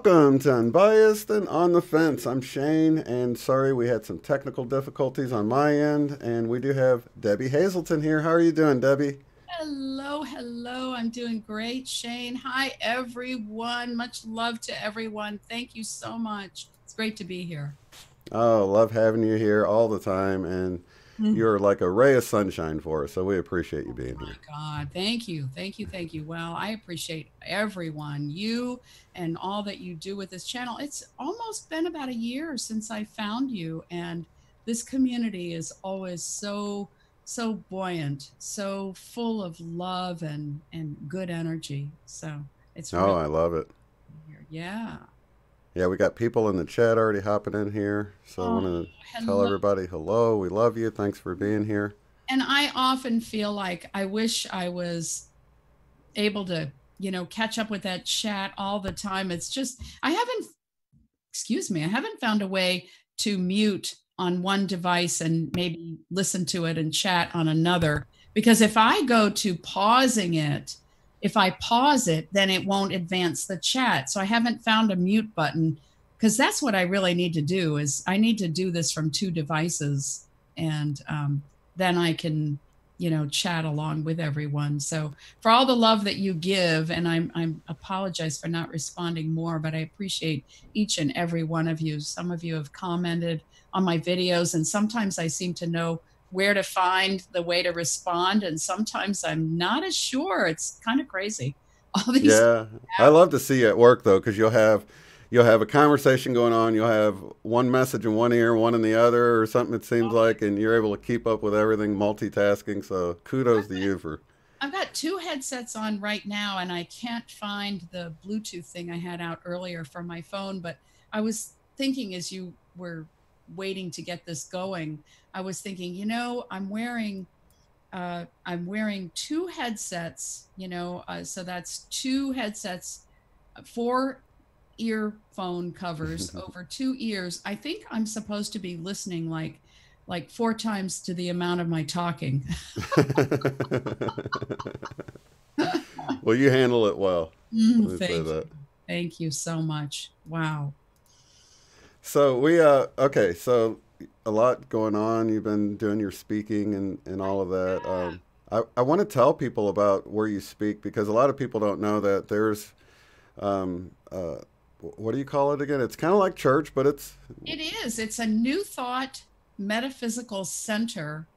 Welcome to Unbiased and On the Fence. I'm Shane, and sorry we had some technical difficulties on my end, and we do have Debbie Hazelton here. How are you doing, Debbie? Hello, hello. I'm doing great, Shane. Hi, everyone. Much love to everyone. Thank you so much. It's great to be here. Oh, love having you here all the time, and you're like a ray of sunshine for us, so we appreciate you being My here. God, thank you, thank you, thank you. Well, I appreciate everyone, you and all that you do with this channel. It's almost been about a year since I found you, and this community is always so buoyant, so full of love and good energy. So it's Oh, really I love it. here. Yeah. Yeah, we got people in the chat already hopping in here, so I Oh, want to tell hello. everybody hello. We love you. Thanks for being here. And I often feel like I wish I was able to, catch up with that chat all the time. It's just, excuse me, I haven't found a way to mute on one device and maybe listen to it and chat on another. Because if I go to pausing it, if I pause it, then it won't advance the chat. So I haven't found a mute button, because that's what I really need to do. Is I need to do this from two devices, and then I can, chat along with everyone. So for all the love that you give, and I'm apologize for not responding more, but I appreciate each and every one of you. Some of you have commented on my videos, and sometimes I seem to know where to find the way to respond, and sometimes I'm not as sure. It's kind of crazy. All these Yeah, I love to see you at work though, because you'll have a conversation going on. You'll have one message in one ear, one in the other, or something. It seems like, and you're able to keep up with everything, multitasking. So kudos to you for. I've got two headsets on right now, and I can't find the Bluetooth thing I had out earlier for my phone. But I was thinking, as you were waiting to get this going, I was thinking, I'm wearing two headsets, so that's two headsets, four earphone covers over two ears. I think I'm supposed to be listening like four times to the amount of my talking. Well, you handle it well. Let me say Thank you. that. Thank you so much. Wow. So we okay. So a lot going on. You've been doing your speaking and all of that. I want to tell people about where you speak, because a lot of people don't know that there's um, what do you call it again? It's kind of like church, but it's It is. It's a New Thought Metaphysical Center.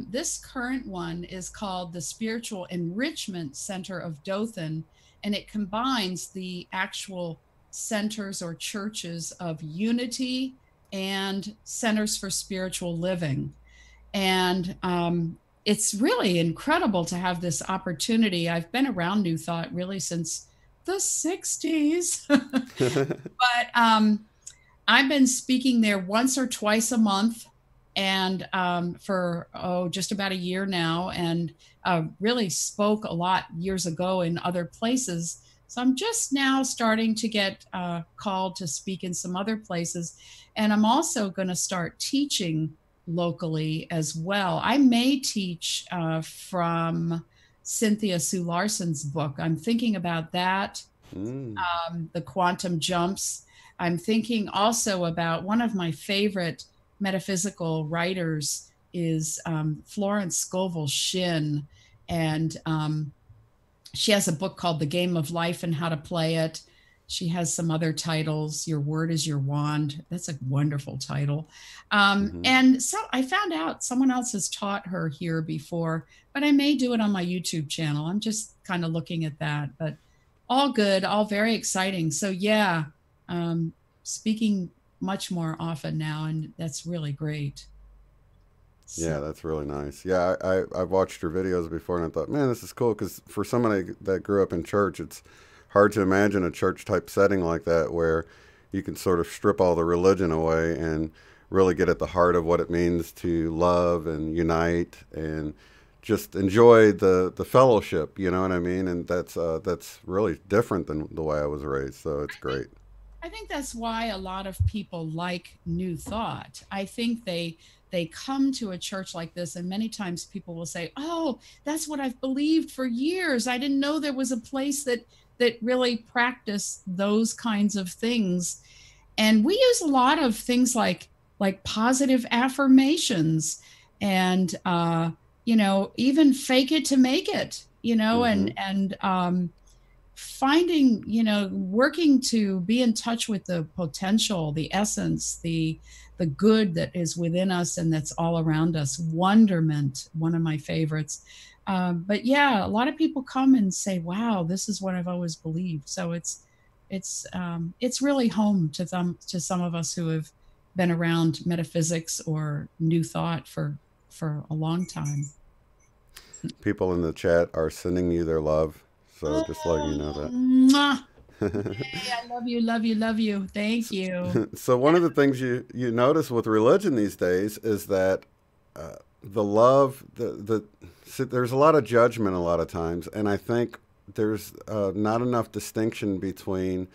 This current one is called the Spiritual Enrichment Center of Dothan, and it combines the actual centers or churches of Unity and Centers for Spiritual Living. And it's really incredible to have this opportunity. I've been around New Thought really since the 60s. But I've been speaking there once or twice a month, and for just about a year now, and really spoke a lot years ago in other places. So I'm just now starting to get called to speak in some other places, and I'm also going to start teaching locally as well. I may teach from Cynthia Sue Larson's book. I'm thinking about that, mm, the quantum jumps. I'm thinking also about one of my favorite metaphysical writers is Florence Scovel Shinn, and she has a book called The Game of Life and How to Play It. She has some other titles. Your Word is Your Wand. That's a wonderful title. hmm. And so I found out someone else has taught her here before, but I may do it on my YouTube channel. I'm just kind of looking at that, but all good, all very exciting. So yeah, speaking much more often now, and that's really great. So Yeah, that's really nice. Yeah, I've watched your videos before and I thought, man, this is cool because for somebody that grew up in church, it's hard to imagine a church type setting like that where you can sort of strip all the religion away and really get at the heart of what it means to love and unite and just enjoy the fellowship. You know what I mean? And that's really different than the way I was raised. So it's I think great. I think that's why a lot of people like New Thought. I think they come to a church like this, and many times people will say, "Oh, that's what I've believed for years. I didn't know there was a place that really practiced those kinds of things." And we use a lot of things like positive affirmations and even fake it to make it, Mm-hmm. and finding, working to be in touch with the potential, the essence, the good that is within us and that's all around us. Wonderment, one of my favorites. But yeah, a lot of people come and say, "Wow, this is what I've always believed." So it's really home to some of us who have been around metaphysics or new thought for a long time. People in the chat are sending you their love. So just letting you know Oh, that. mwah. Yay, I love you, love you, love you. Thank you. So one of the things you notice with religion these days is that the love there's a lot of judgment a lot of times, and I think there's not enough distinction between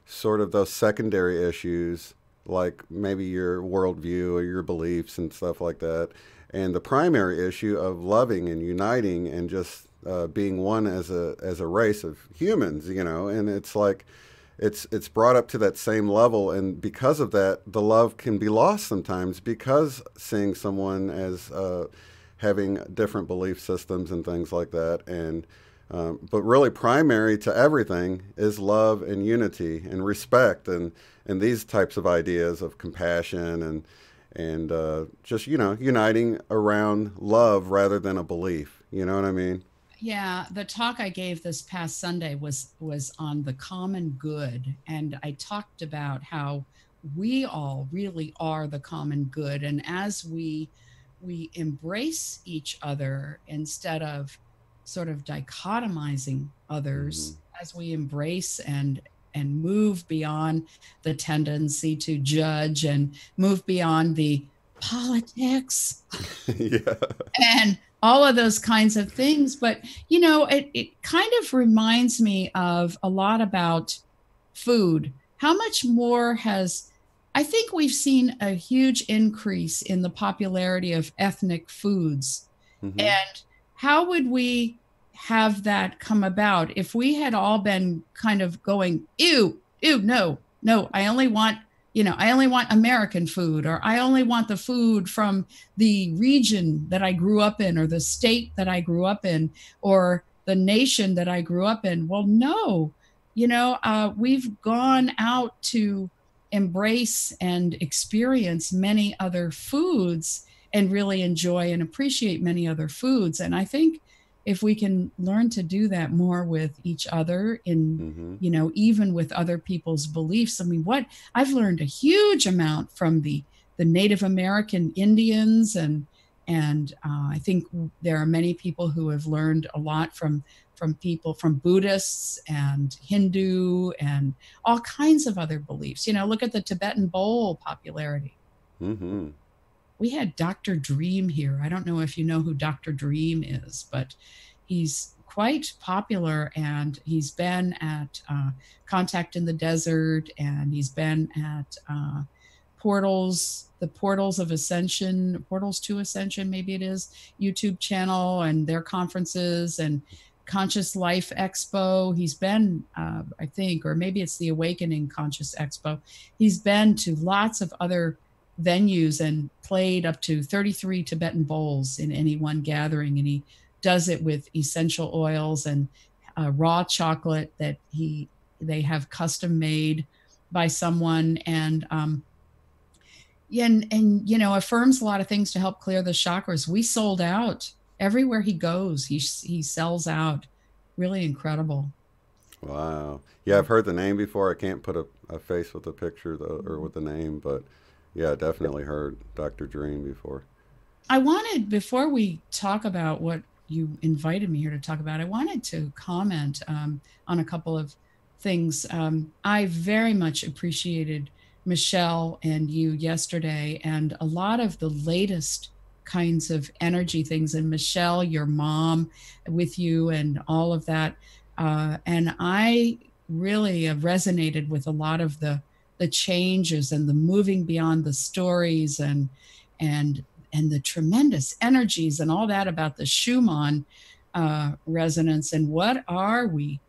sort of those secondary issues like maybe your worldview or your beliefs and stuff like that, and the primary issue of loving and uniting and just being one as a race of humans, you know, and it's like it's brought up to that same level, and because of that the love can be lost sometimes because seeing someone as having different belief systems and things like that, and but really primary to everything is love and unity and respect and these types of ideas of compassion and just uniting around love rather than a belief, you know what I mean? Yeah, the talk I gave this past Sunday was on the common good, and I talked about how we all really are the common good, and as we embrace each other instead of sort of dichotomizing Mm-hmm. others, as we embrace and move beyond the tendency to judge and move beyond the politics Yeah. and all of those kinds of things. But, it kind of reminds me of a lot about food. How much more I think we've seen a huge increase in the popularity of ethnic foods. Mm-hmm. And how would we have that come about if we had all been kind of going, ew, ew, no, no, I only want American food, or I only want the food from the region that I grew up in, or the state that I grew up in, or the nation that I grew up in. Well, no, we've gone out to embrace and experience many other foods and really enjoy and appreciate many other foods. And I think if we can learn to do that more with each other in, Mm-hmm. even with other people's beliefs. I mean, what I've learned a huge amount from the Native American Indians, and I think there are many people who have learned a lot from Buddhists and Hindu and all kinds of other beliefs. Look at the Tibetan bowl popularity. Mm-hmm. We had Dr. Dream here. I don't know if you know who Dr. Dream is, but he's quite popular, and he's been at Contact in the Desert, and he's been at the Portals of Ascension, Portals to Ascension, maybe it is, YouTube channel, and their conferences, and Conscious Life Expo. He's been, I think, or maybe it's the Awakening Conscious Expo. He's been to lots of other venues and played up to 33 Tibetan bowls in any one gathering. And he does it with essential oils and raw chocolate that they have custom made by someone. And affirms a lot of things to help clear the chakras. We sold out everywhere he goes. He sells out. Really incredible. Wow. Yeah, I've heard the name before. I can't put a face with a picture though, or with the name, but yeah, definitely heard Dr. Dream before. I wanted, before we talk about what you invited me here to talk about, I wanted to comment on a couple of things. I very much appreciated Michelle and you yesterday, and a lot of the latest kinds of energy things. And Michelle, your mom with you, and all of that. And I really resonated with a lot of the changes and the moving beyond the stories, and and the tremendous energies and all that about the Schumann resonance, and what are we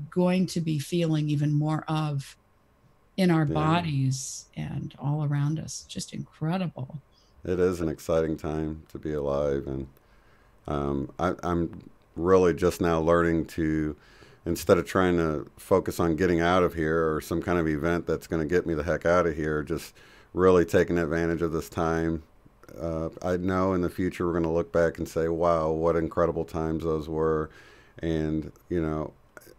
going to be feeling even more of in our Yeah, bodies and all around us. Just incredible. it is an exciting time to be alive, and I'm really just now learning to, instead of trying to focus on getting out of here or some kind of event that's going to get me the heck out of here, just really taking advantage of this time. I know in the future we're going to look back and say, wow, what incredible times those were. And,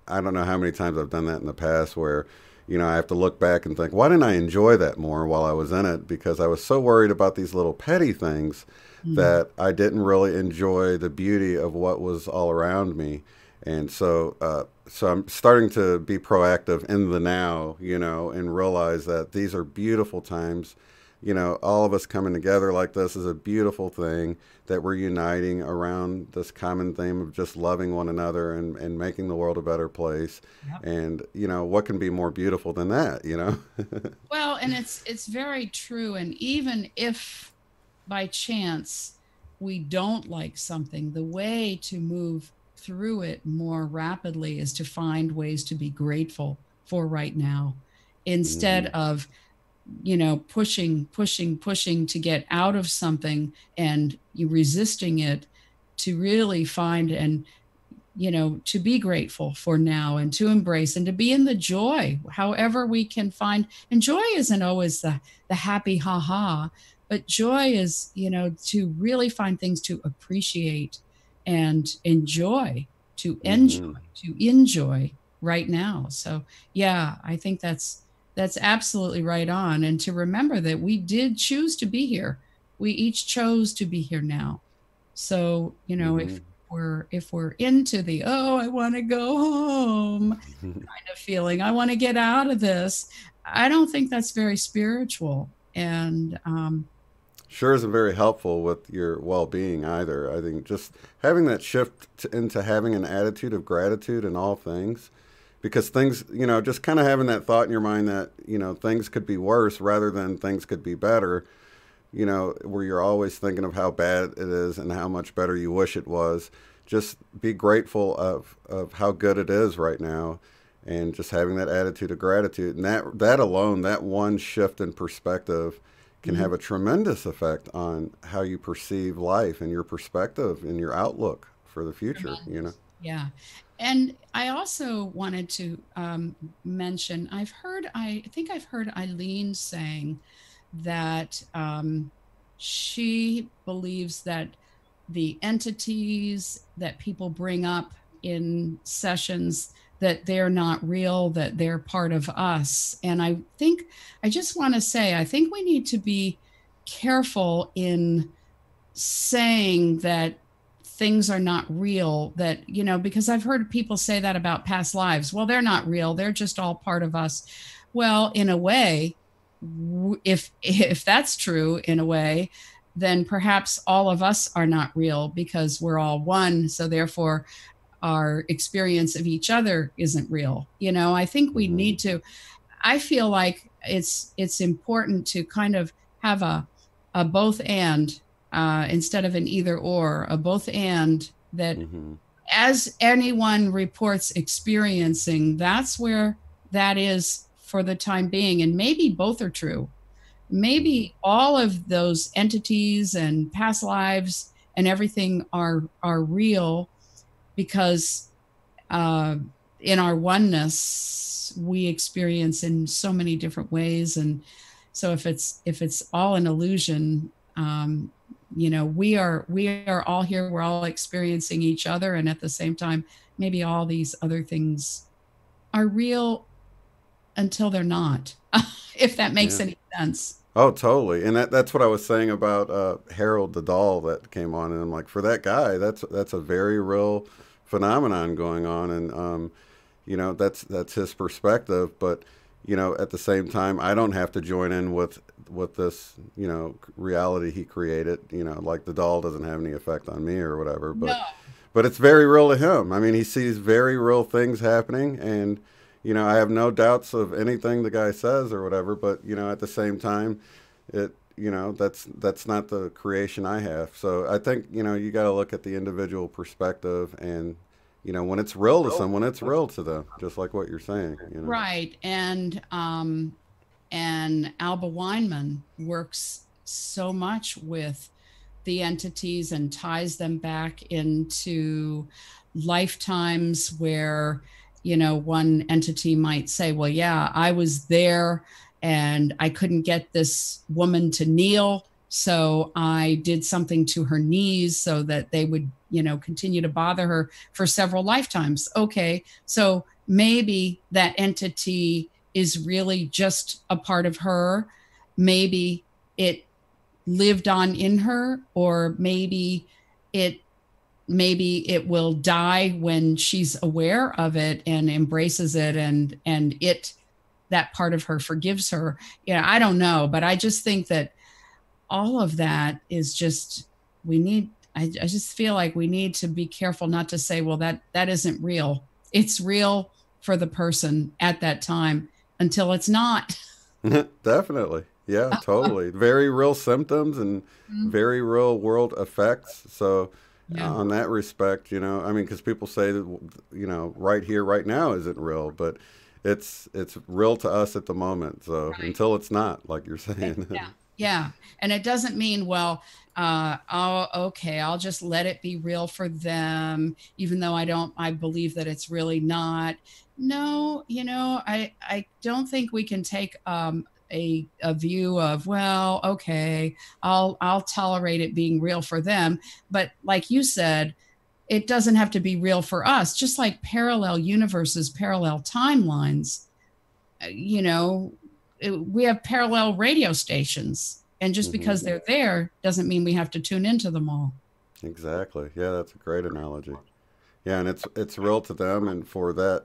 I don't know how many times I've done that in the past where, I have to look back and think, why didn't I enjoy that more while I was in it? Because I was so worried about these little petty things Mm. that I didn't really enjoy the beauty of what was all around me. And so I'm starting to be proactive in the now, and realize that these are beautiful times. All of us coming together like this is a beautiful thing, that we're uniting around this common theme of just loving one another and making the world a better place. Yep. And, what can be more beautiful than that? Well, and it's very true. And even if by chance we don't like something, the way to move through it more rapidly is to find ways to be grateful for right now, instead Hmm. of pushing to get out of something and you resisting it, to really find and to be grateful for now, and to embrace and to be in the joy however we can find. And joy isn't always the happy ha ha, but joy is to really find things to appreciate and enjoy, to enjoy, Hmm. to enjoy right now. So yeah, I think that's absolutely right on. And to remember that we did choose to be here, we each chose to be here now. So Hmm. if we're into the, oh, I want to go home kind of feeling, I want to get out of this, I don't think that's very spiritual. And Sure isn't very helpful with your well-being either. I think just having that shift into having an attitude of gratitude in all things, because things, just kind of having that thought in your mind that, things could be worse rather than things could be better, where you're always thinking of how bad it is and how much better you wish it was. Just be grateful of how good it is right now, and just having that attitude of gratitude. And that alone, that one shift in perspective can mm, have a tremendous effect on how you perceive life and your perspective and your outlook for the future. tremendous. Yeah. And I also wanted to mention, I think I've heard Eileen saying that she believes that the entities that people bring up in sessions, that they're not real, that they're part of us. And I think, I just want to say, I think we need to be careful in saying that things are not real, that because I've heard people say that about past lives. Well, they're not real, they're just all part of us. Well, in a way, if that's true, in a way, then perhaps all of us are not real, because we're all one, so therefore our experience of each other isn't real. I think we Hmm. need to, I feel like it's important to kind of have a both and, instead of an either or, a both and, that Hmm. as anyone reports experiencing, that's where that is for the time being. And maybe both are true. Hmm. Maybe all of those entities and past lives and everything are real, because uh, in our oneness we experience in so many different ways. And so if it's all an illusion, we are all here, we're all experiencing each other, and at the same time maybe all these other things are real until they're not. If that makes Yeah. any sense. Oh, totally. And that's what I was saying about Harold the doll that came on, and I'm like, for that guy, that's a very real phenomenon going on, and that's his perspective. But at the same time, I don't have to join in with this reality he created. Like the doll doesn't have any effect on me or whatever. No. But it's very real to him. I mean, he sees very real things happening, and I have no doubts of anything the guy says or whatever. But at the same time, that's not the creation I have. So I think you got to look at the individual perspective, and when it's real to someone, it's real to them, just like what you're saying. Right. And Alba Weinman works so much with the entities and ties them back into lifetimes where, one entity might say, well, yeah, I was there and I couldn't get this woman to kneel. So I did something to her knees so that they would, continue to bother her for several lifetimes. Okay. So maybe that entity is really just a part of her. Maybe it lived on in her, or maybe it will die when she's aware of it and embraces it, and that part of her forgives her. I don't know, but I just think that all of that is just, I just feel like we need to be careful not to say, well, that isn't real. It's real for the person at that time until it's not. Definitely. Yeah, totally. Very real symptoms and very real world effects. So, Yeah. on that respect, I mean, because people say that, right here, right now isn't real, but it's real to us at the moment. So Right. until it's not, like you're saying. Yeah. Yeah. And it doesn't mean, well, oh, okay, I'll just let it be real for them, even though I believe that it's really not. No, I don't think we can take a view of, well, okay, I'll tolerate it being real for them. But like you said, it doesn't have to be real for us, just like parallel universes, parallel timelines. We have parallel radio stations, and just because they're there doesn't mean we have to tune into them all. Exactly. Yeah, that's a great analogy. Yeah, and it's real to them, and for that,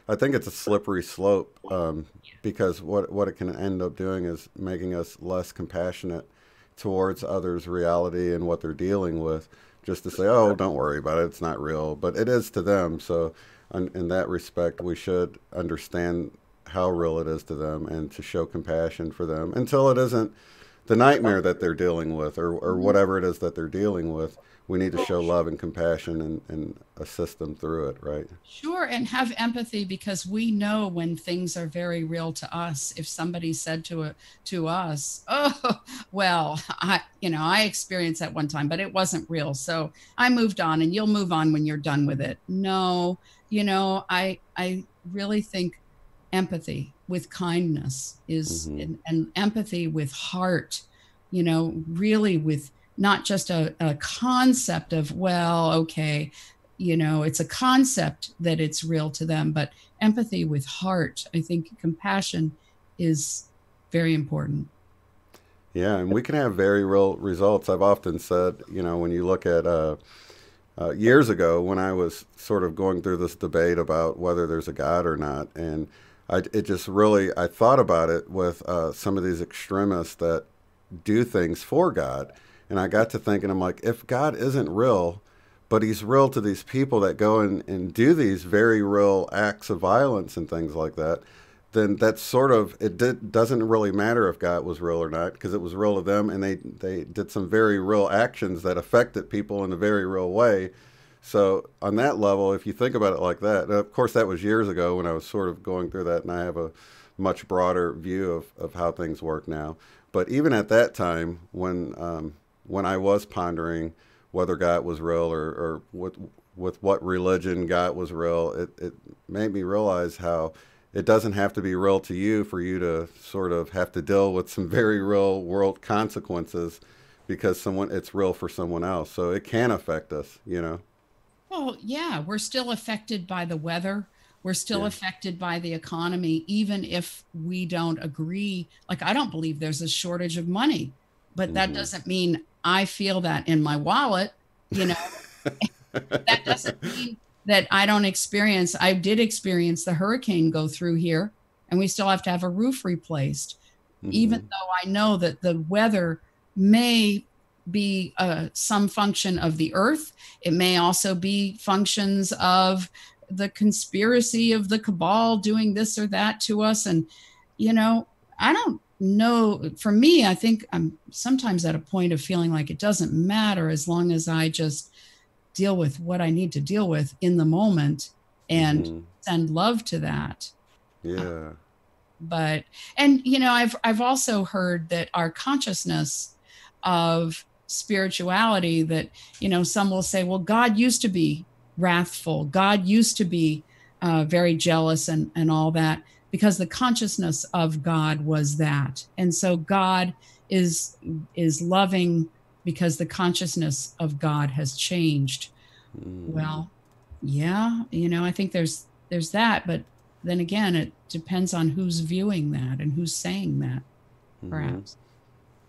I think it's a slippery slope, because what it can end up doing is making us less compassionate towards others' reality and what they're dealing with. Just to say, oh, don't worry about it, it's not real, but it is to them. So, in that respect, we should understand how real it is to them and to show compassion for them until it isn't the nightmare that they're dealing with, or whatever it is that they're dealing with. We need to show love and compassion, and assist them through it, right? Sure, and have empathy, because we know when things are very real to us. If somebody said to us, "Oh, well, I experienced that one time, but it wasn't real, so I moved on, and you'll move on when you're done with it." No, I really think empathy with kindness is, and empathy with heart, really with not just a concept of, well, okay, it's a concept that it's real to them, but empathy with heart. I think compassion is very important. Yeah, and we can have very real results. I've often said, when you look at years ago when I was sort of going through this debate about whether there's a God or not, and I thought about it with some of these extremists that do things for God. And I got to thinking, I'm like, if God isn't real, but he's real to these people that go and do these very real acts of violence and things like that, then that's sort of, doesn't really matter if God was real or not, because it was real to them, and they did some very real actions that affected people in a very real way. So on that level, if you think about it like that, of course that was years ago when I was sort of going through that, and I have a much broader view of how things work now. But even at that time, when I was pondering whether God was real, or with what religion God was real, it made me realize how it doesn't have to be real to you for you to sort of have to deal with some very real world consequences, because it's real for someone else. So it can affect us. Well, yeah, we're still affected by the weather. We're still affected by the economy, even if we don't agree. Like, I don't believe there's a shortage of money, but that doesn't mean I feel that in my wallet, you know. That doesn't mean that I don't experience. I did experience the hurricane go through here, and we still have to have a roof replaced, even though I know that the weather may be some function of the earth. It may also be functions of the conspiracy of the cabal doing this or that to us. And, you know, I don't know. For me, I think I'm sometimes at a point of feeling like it doesn't matter as long as I just deal with what I need to deal with in the moment and send love to that. Yeah. But, and, you know, I've also heard that our consciousness of spirituality, that, you know, some will say, well, God used to be wrathful. God used to be very jealous and all that, because the consciousness of God was that. And so God is loving because the consciousness of God has changed. Well, yeah, you know, I think there's that, but then again, it depends on who's viewing that and who's saying that, perhaps.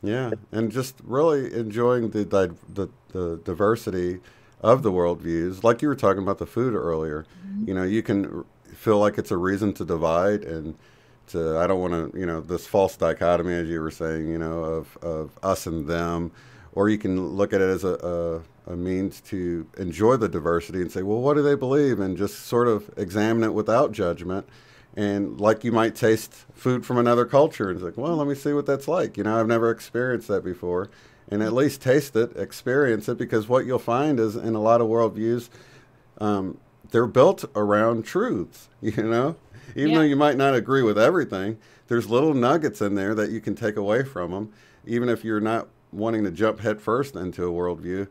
Yeah, and just really enjoying the diversity of the worldviews, like you were talking about the food earlier. You know, you can feel like it's a reason to divide and to, I don't want to, you know, this false dichotomy, as you were saying, you know, of us and them, or you can look at it as a means to enjoy the diversity and say, well, what do they believe? And just sort of examine it without judgment. And like you might taste food from another culture and it's like, well, let me see what that's like. You know, I've never experienced that before. And at least taste it, experience it, because what you'll find is in a lot of worldviews, they're built around truths, you know? Even though you might not agree with everything, there's little nuggets in there that you can take away from them. Even if you're not wanting to jump headfirst into a worldview,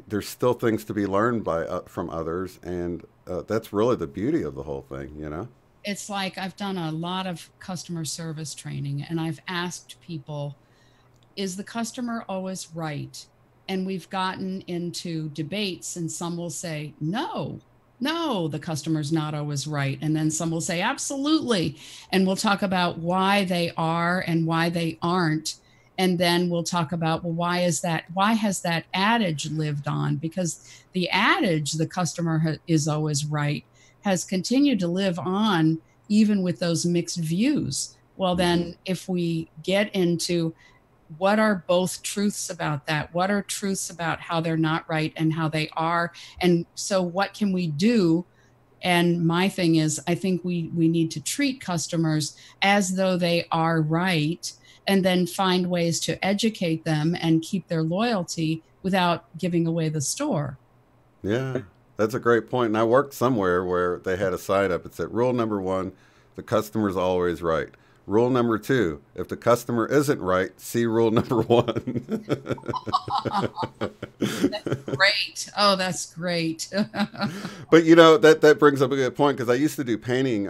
there's still things to be learned by from others. And that's really the beauty of the whole thing, you know? It's like I've done a lot of customer service training, and I've asked people, is the customer always right? And we've gotten into debates, and some will say, no, the customer's not always right. And then some will say, absolutely. And we'll talk about why they are and why they aren't. And then we'll talk about, well, why is that? Why has that adage lived on? Because the adage, the customer is always right, has continued to live on even with those mixed views. Well, then if we get into what are both truths about that, what are truths about how they're not right and how they are, and so what can we do? And my thing is, I think we need to treat customers as though they are right, and then find ways to educate them and keep their loyalty without giving away the store. Yeah, that's a great point. And I worked somewhere where they had a sign up. It said, rule number 1, the customer's always right. Rule number 2, if the customer isn't right, see rule number 1. That's great. Oh, that's great. But, you know, that brings up a good point, because I used to do painting,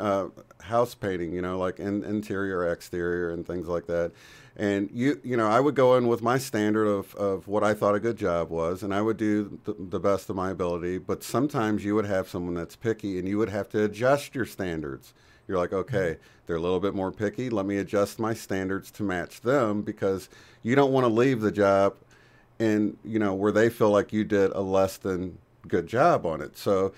house painting, you know, like interior, exterior, and things like that. And, you know, I would go in with my standard of what I thought a good job was, and I would do the best of my ability. But sometimes you would have someone that's picky, and you would have to adjust your standards. You're like, okay, they're a little bit more picky. Let me adjust my standards to match them, because you don't want to leave the job and, you know, where they feel like you did a less than good job on it. So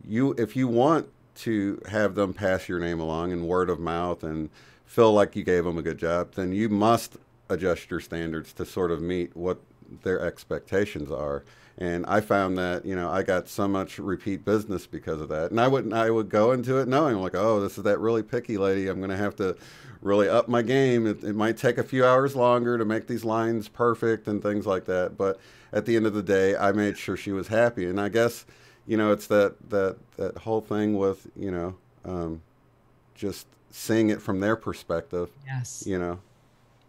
if you want to have them pass your name along in word of mouth and feel like you gave them a good job, then you must adjust your standards to sort of meet what their expectations are. And I found that, you know, I got so much repeat business because of that. And I would go into it knowing like, oh, this is that really picky lady. I'm going to have to really up my game. It might take a few hours longer to make these lines perfect and things like that. But at the end of the day, I made sure she was happy. And I guess, you know, it's that whole thing with, you know, just seeing it from their perspective. Yes. You know.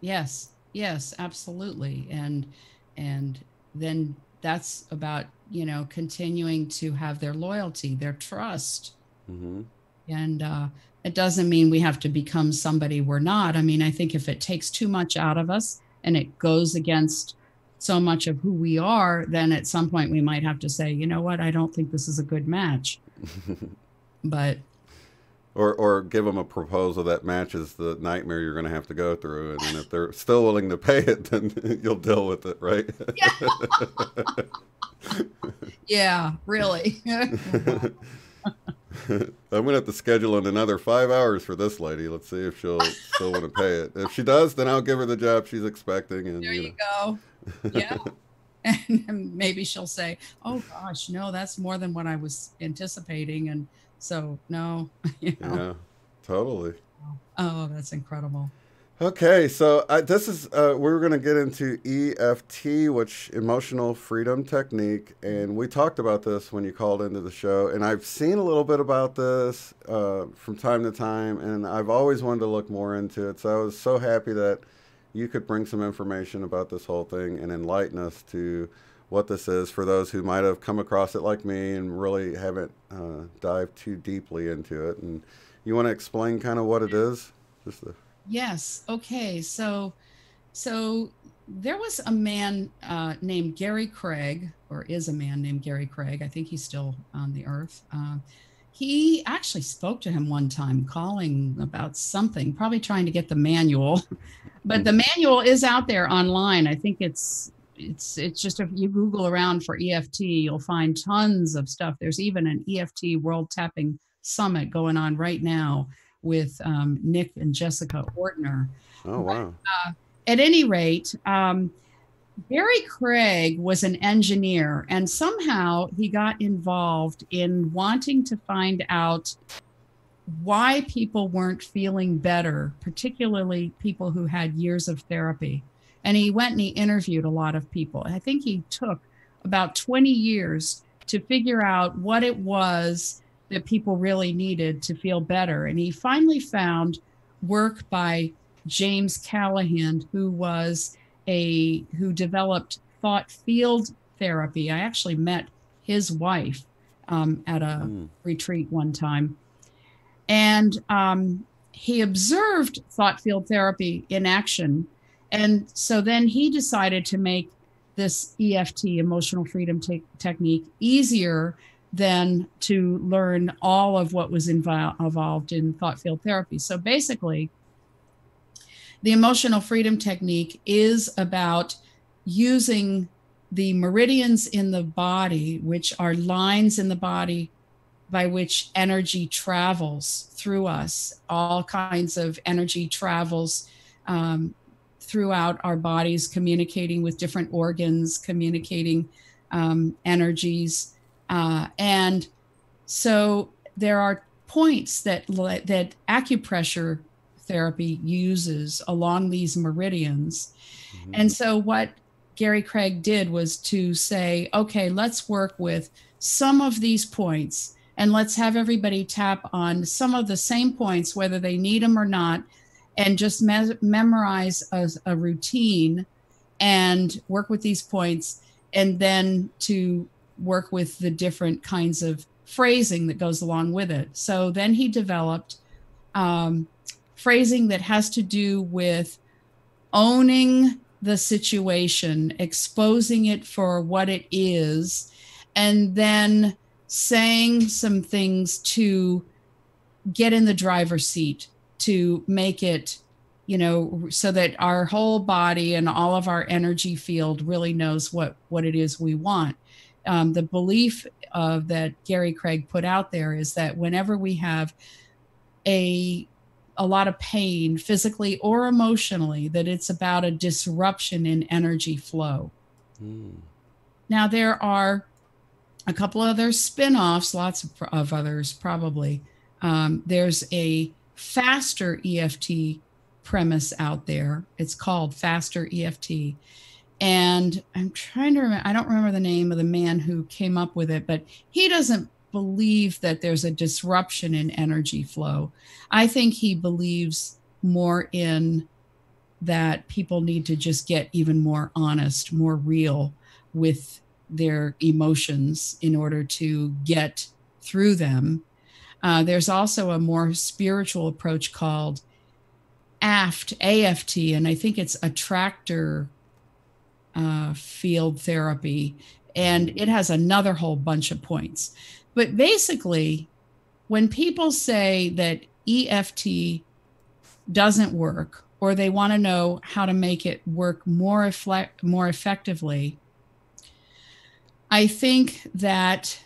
Yes, absolutely. And then that's about, you know, continuing to have their loyalty, their trust. And it doesn't mean we have to become somebody we're not. I mean, I think if it takes too much out of us and it goes against so much of who we are, then at some point we might have to say, you know what, I don't think this is a good match. But or give them a proposal that matches the nightmare you're going to have to go through, and then if they're still willing to pay it, then you'll deal with it, right? Yeah, really. I'm gonna have to schedule in another 5 hours for this lady. Let's see if she'll still want to pay it. If she does, then I'll give her the job she's expecting. And There you go. Yeah. And maybe she'll say, "Oh gosh, no, that's more than what I was anticipating." And so, no, Yeah, totally. Oh, that's incredible. Okay, so this is we're going to get into EFT, which emotional freedom technique, and we talked about this when you called into the show, and I've seen a little bit about this from time to time, and I've always wanted to look more into it. So I was so happy that you could bring some information about this whole thing and enlighten us to what this is for those who might have come across it like me and really haven't dived too deeply into it. And you want to explain kind of what it is? Just the Yes. Okay. So there was a man named Gary Craig, or is a man named Gary Craig. I think he's still on the earth. He actually spoke to him one time, calling about something, probably trying to get the manual. But the manual is out there online. I think it's just, if you Google around for EFT, you'll find tons of stuff. There's even an EFT World Tapping Summit going on right now with Nick and Jessica Ortner. Oh, wow. But, at any rate, Gary Craig was an engineer, and somehow he got involved in wanting to find out why people weren't feeling better, particularly people who had years of therapy. And he went and he interviewed a lot of people. I think he took about 20 years to figure out what it was that people really needed to feel better. And he finally found work by James Callahan, who developed thought field therapy. I actually met his wife at a retreat one time. And he observed thought field therapy in action. And so then he decided to make this EFT, emotional freedom technique, easier than to learn all of what was involved in thought field therapy. So basically, the emotional freedom technique is about using the meridians in the body, which are lines in the body by which energy travels through us. All kinds of energy travels throughout our bodies, communicating with different organs, communicating energies. And so there are points that acupressure therapy uses along these meridians. Mm-hmm. And so what Gary Craig did was to say, okay, let's work with some of these points and let's have everybody tap on some of the same points, whether they need them or not, and just memorize a routine and work with these points, and then to work with the different kinds of phrasing that goes along with it. So then he developed phrasing that has to do with owning the situation, exposing it for what it is, and then saying some things to get in the driver's seat, to make it, so that our whole body and all of our energy field really knows what it is we want. The belief that Gary Craig put out there is that whenever we have a lot of pain, physically or emotionally, that it's about a disruption in energy flow. Now, there are a couple other spin-offs, lots of others probably. There's a faster EFT premise out there. It's called faster EFT. And I'm trying to remember, I don't remember the name of the man who came up with it, but he doesn't believe that there's a disruption in energy flow. I think he believes more in that people need to just get even more honest, more real with their emotions in order to get through them. There's also a more spiritual approach called AFT, and I think it's attractor field therapy, and it has another whole bunch of points. But basically, when people say that EFT doesn't work, or they want to know how to make it work more effectively, I think that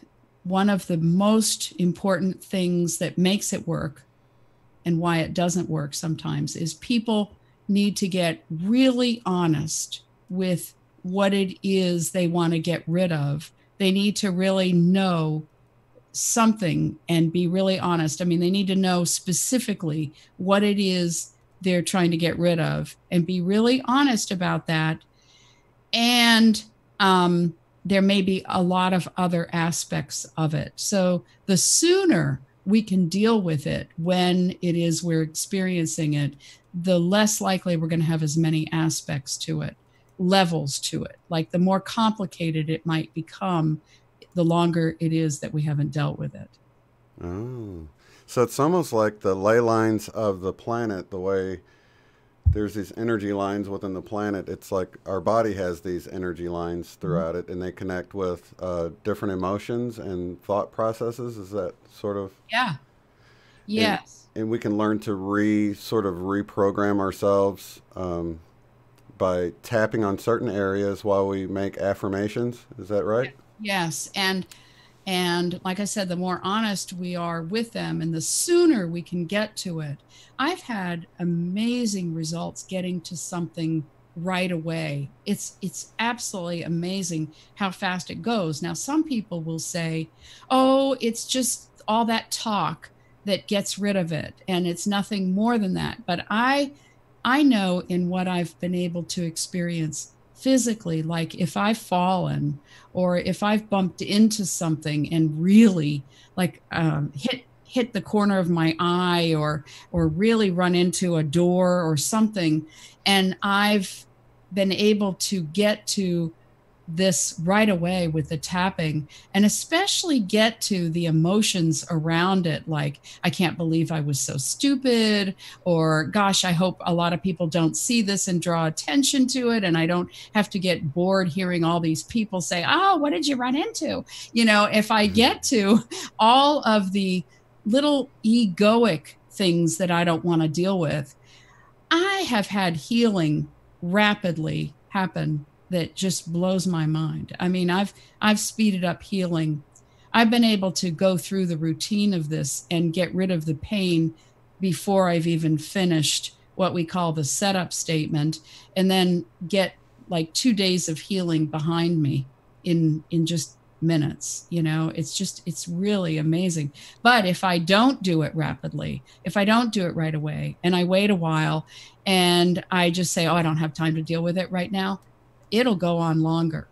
one of the most important things that makes it work and why it doesn't work sometimes is people need to get really honest with what it is they want to get rid of. They need to really know something and be really honest. I mean, they need to know specifically what it is they're trying to get rid of and be really honest about that. And there may be a lot of other aspects of it. So the sooner we can deal with it when it is we're experiencing it, the less likely we're going to have as many aspects to it, levels to it. Like the more complicated it might become, the longer it is that we haven't dealt with it. Oh, so it's almost like the ley lines of the planet, the way there's these energy lines within the planet. It's like our body has these energy lines throughout it, and they connect with different emotions and thought processes. Is that sort of? Yeah. Yes. And we can learn to sort of reprogram ourselves by tapping on certain areas while we make affirmations. Is that right? Yes. And like I said, the more honest we are with them and the sooner we can get to it. I've had amazing results getting to something right away. It's absolutely amazing how fast it goes. Now, some people will say, oh, it's just all that talk that gets rid of it, and it's nothing more than that. But I know in what I've been able to experience physically, like if I've fallen or if I've bumped into something and really like hit the corner of my eye or really run into a door or something, and I've been able to get to this right away with the tapping, and especially get to the emotions around it, like I can't believe I was so stupid, or gosh, I hope a lot of people don't see this and draw attention to it, and I don't have to get bored hearing all these people say, oh, what did you run into? You know, if I get to all of the little egoic things that I don't want to deal with, I have had healing rapidly happen that just blows my mind. I mean, I've speeded up healing. I've been able to go through the routine of this and get rid of the pain before I've even finished what we call the setup statement, and then get like 2 days of healing behind me in just minutes. You know, it's really amazing. But if I don't do it rapidly, if I don't do it right away, and I wait a while and I just say, oh, I don't have time to deal with it right now, it'll go on longer.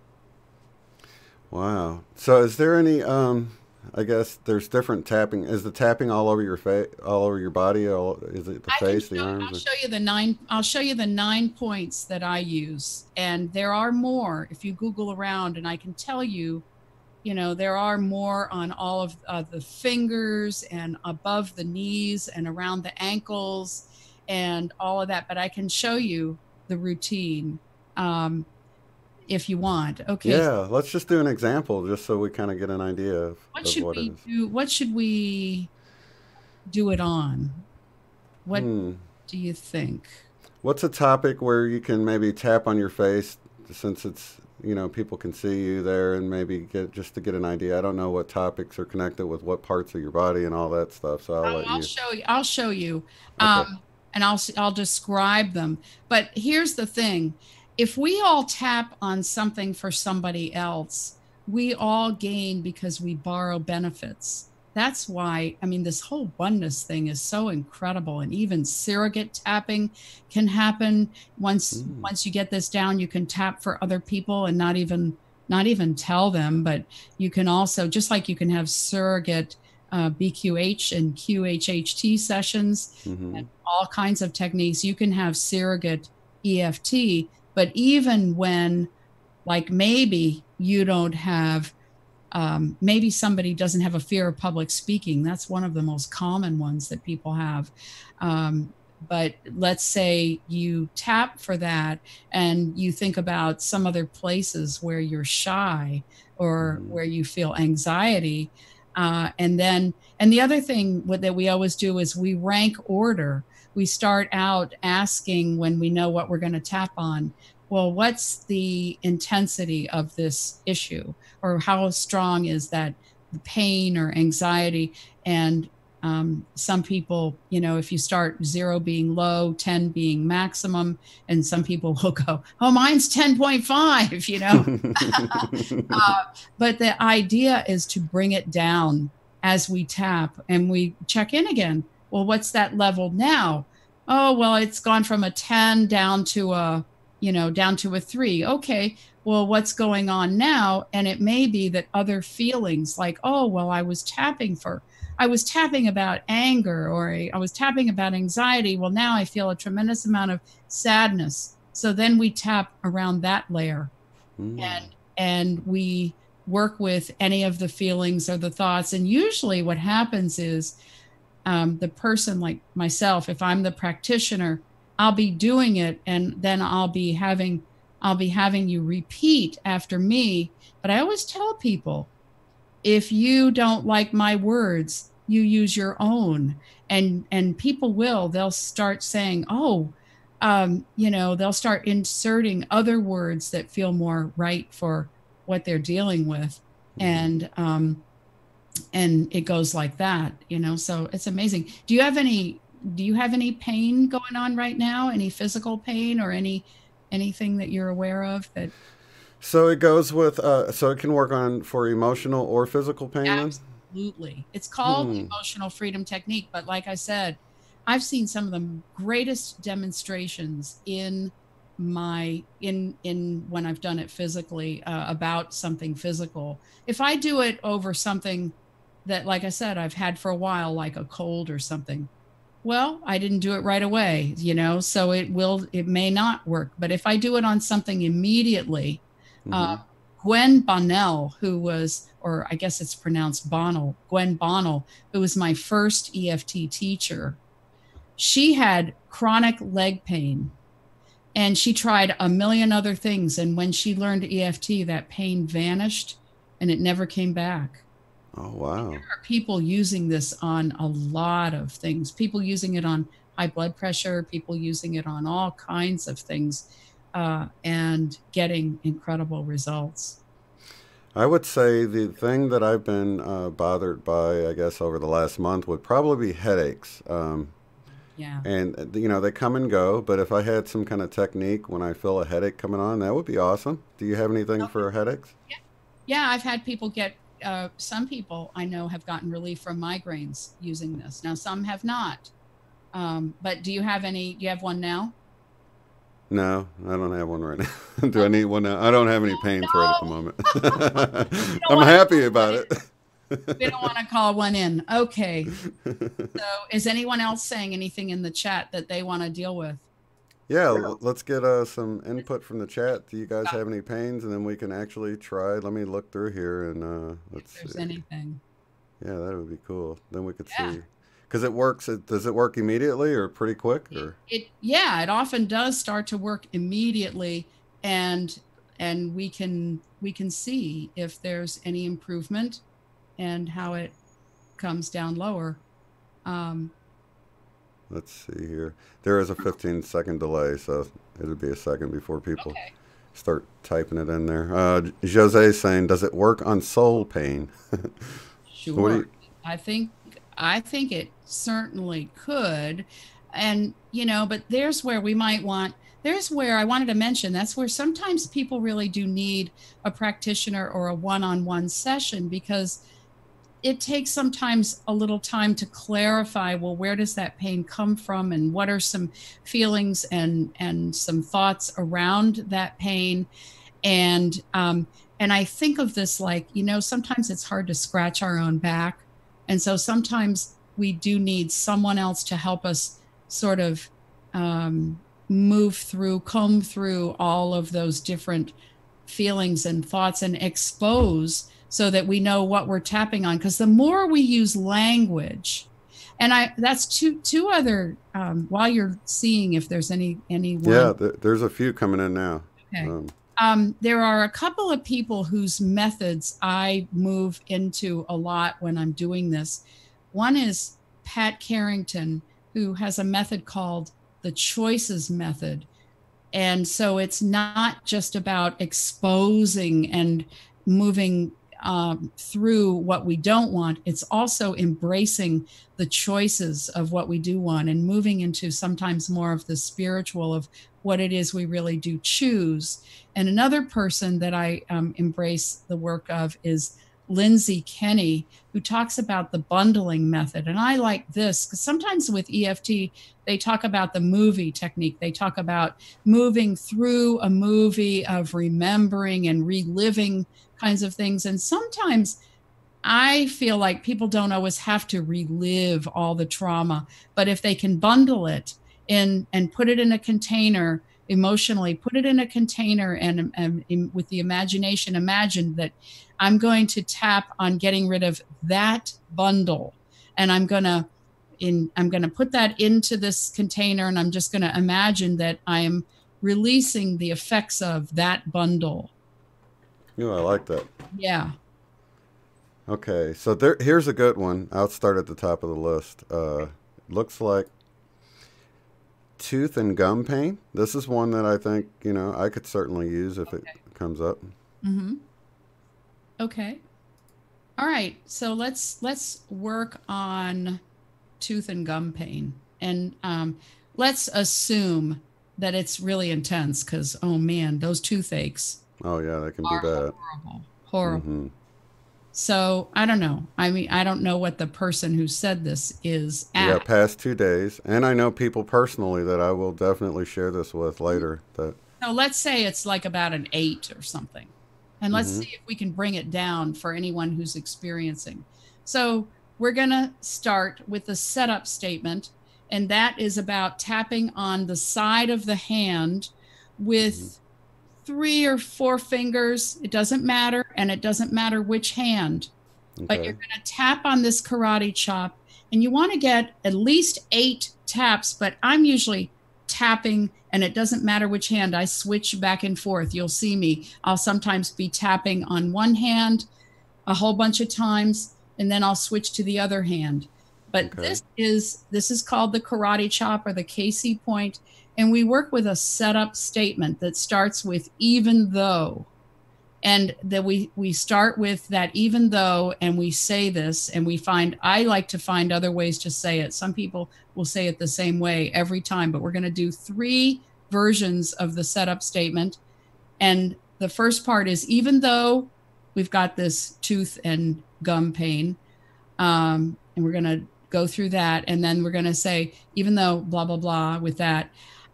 Wow. So is there any I guess there's different tapping. Is the tapping all over your face, all over your body? Is it the face, the arms? I'll show you the 9 points that I use, and there are more if you Google around, and I can tell you, you know, there are more on all of the fingers and above the knees and around the ankles and all of that. But I can show you the routine. If you want. Okay. Yeah, let's just do an example just so we kind of get an idea of what it is. What should we do it on? What do you think? What's a topic where you can maybe tap on your face, since it's, you know, people can see you there, and maybe just to get an idea. I don't know what topics are connected with what parts of your body and all that stuff, so I'll show you. I'll show you. Okay. And I'll describe them. But here's the thing. If we all tap on something for somebody else, we all gain because we borrow benefits. That's why, I mean, this whole oneness thing is so incredible. And even surrogate tapping can happen. Once you get this down, you can tap for other people and not even tell them. But you can also, just like you can have surrogate BQH and QHHT sessions and all kinds of techniques, you can have surrogate EFT. But even when, like, maybe you don't have, maybe somebody doesn't have a fear of public speaking. That's one of the most common ones that people have. But let's say you tap for that and you think about some other places where you're shy or where you feel anxiety. And the other thing that we always do is we rank order. We start out asking, when we know what we're going to tap on, well, what's the intensity of this issue, or how strong is that pain or anxiety? And some people, if you start 0 being low, 10 being maximum, and some people will go, oh, mine's 10.5, but the idea is to bring it down as we tap and we check in again. Well, what's that level now? Oh, well, it's gone from a 10 down to a 3. Okay, well, what's going on now? And it may be that other feelings like, oh, well, I was tapping about anger, or I was tapping about anxiety. Well, now I feel a tremendous amount of sadness. So then we tap around that layer, and we work with any of the feelings or the thoughts. And usually what happens is the person, like myself, if I'm the practitioner, I'll be doing it, and then I'll be having you repeat after me. But I always tell people, if you don't like my words, you use your own. And people they'll start saying, they'll start inserting other words that feel more right for what they're dealing with. And it goes like that, so it's amazing. Do you have any pain going on right now? Any physical pain or anything that you're aware of that? So it goes with, so it can work on for emotional or physical pain? Absolutely. It's called the emotional freedom technique. But like I said, I've seen some of the greatest demonstrations in when I've done it physically, about something physical. If I do it over something that, like I said, I've had for a while, like a cold or something, well, I didn't do it right away, so it may not work. But if I do it on something immediately, Gwen Bonnell, who was, or I guess it's pronounced Bonnell, Gwen Bonnell, who was my first EFT teacher, she had chronic leg pain, and she tried a million other things. And when she learned EFT, that pain vanished and it never came back. Oh, wow. There are people using this on a lot of things. People using it on high blood pressure, people using it on all kinds of things, and getting incredible results. I would say the thing that I've been bothered by, I guess, over the last month would probably be headaches. Yeah. And, they come and go, but if I had some kind of technique when I feel a headache coming on, that would be awesome. Do you have anything for headaches? Yeah, I've had people get, some people I know have gotten relief from migraines using this. Now, some have not. But do you have one now? No, I don't have one right now. Do I need one now? I don't have any pains right at the moment. I'm happy about it. We don't want to call one in. Okay. So is anyone else saying anything in the chat that they want to deal with? Yeah, let's get some input from the chat. Do you guys have any pains? And then we can actually try. Let me look through here and let's see. If there's anything. Yeah, that would be cool. Then we could see. Because it works. Does it work immediately or pretty quick? Or it often does start to work immediately, and we can see if there's any improvement and how it comes down lower. Let's see here. There is a 15-second delay, so it'll be a second before people start typing it in there. Jose saying, "Does it work on soul pain?" Sure. I think it certainly could. And, but there's where I wanted to mention, that's where sometimes people really do need a practitioner or a one-on-one session, because it takes sometimes a little time to clarify, well, where does that pain come from, and what are some feelings and some thoughts around that pain. And I think of this like, sometimes it's hard to scratch our own back. And so sometimes we do need someone else to help us sort of comb through all of those different feelings and thoughts and expose, so that we know what we're tapping on. Because the more we use language, and that's two other, while you're seeing if there's anyone. Yeah, there's a few coming in now. Okay. There are a couple of people whose methods I move into a lot when I'm doing this. One is Pat Carrington, who has a method called the choices method. And so it's not just about exposing and moving through what we don't want. It's also embracing the choices of what we do want and moving into sometimes more of the spiritual of what it is we really do choose. And another person that I embrace the work of is Lindsay Kenny, who talks about the bundling method. And I like this because sometimes with EFT, they talk about the movie technique. They talk about moving through a movie of remembering and reliving kinds of things. And sometimes I feel like people don't always have to relive all the trauma, but if they can bundle it in and put it in a container emotionally, put it in a container and with the imagination, imagine that I'm going to tap on getting rid of that bundle, and I'm going to put that into this container, and I'm just going to imagine that I am releasing the effects of that bundle. Yeah, I like that. Yeah. Okay, so here's a good one. I'll start at the top of the list. Looks like tooth and gum pain. This is one that I think, I could certainly use if it comes up. Mm-hmm. Okay. All right. So let's work on tooth and gum pain. And let's assume that it's really intense because, oh man, those toothaches. Oh, yeah, that can be bad. Horrible. Horrible. Mm-hmm. So I don't know. I mean, I don't know what the person who said this is at. Yeah, past 2 days. And I know people personally that I will definitely share this with later. So let's say it's like about an 8 or something. And let's see if we can bring it down for anyone who's experiencing. So we're going to start with the setup statement. And that is about tapping on the side of the hand with 3 or 4 fingers. It doesn't matter. And it doesn't matter which hand. Okay. But you're going to tap on this karate chop. And you want to get at least 8 taps. But I'm usually tapping, and it doesn't matter which hand. I switch back and forth. You'll see me. I'll sometimes be tapping on one hand a whole bunch of times, and then I'll switch to the other hand. But this is called the karate chop or the KC point, and we work with a setup statement that starts with even though. And that we start with that even though, and we say this, and I like to find other ways to say it. Some people will say it the same way every time, but we're going to do 3 versions of the setup statement. And the first part is even though we've got this tooth and gum pain, and we're going to go through that. And then we're going to say, even though blah, blah, blah with that,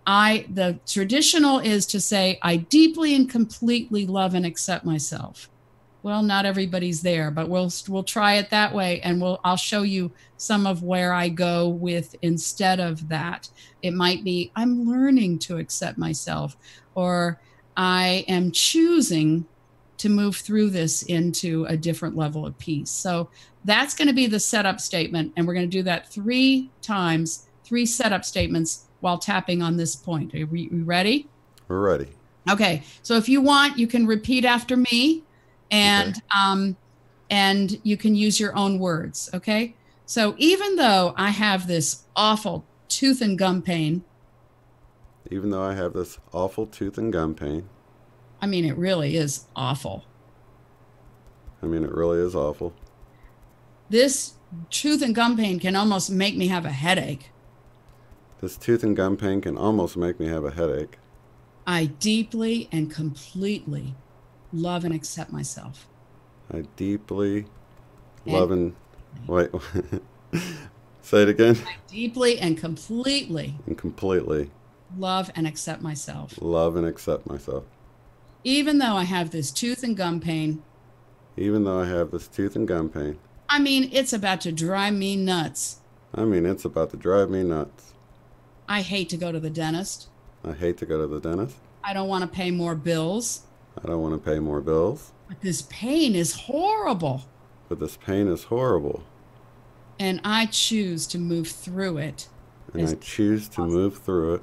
the traditional is to say, I deeply and completely love and accept myself. Well, not everybody's there, but we'll try it that way. And I'll show you some of where I go with instead of that. It might be, I'm learning to accept myself, or I am choosing to move through this into a different level of peace. So that's going to be the setup statement. And we're going to do that 3 times, 3 setup statements while tapping on this point. Are we ready? We're ready. Okay. So if you want, you can repeat after me, and and you can use your own words. Okay. So even though I have this awful tooth and gum pain. Even though I have this awful tooth and gum pain. I mean, it really is awful. I mean, it really is awful. This tooth and gum pain can almost make me have a headache. This tooth and gum pain can almost make me have a headache. I deeply and completely love and accept myself. I deeply love and... Wait. Say it again. I deeply and completely... And completely... love and accept myself. Love and accept myself. Even though I have this tooth and gum pain. Even though I have this tooth and gum pain. I mean, it's about to drive me nuts. I mean, it's about to drive me nuts. I hate to go to the dentist. I hate to go to the dentist. I don't want to pay more bills. I don't want to pay more bills. But this pain is horrible. But this pain is horrible. And I choose to move through it. And I choose to move through it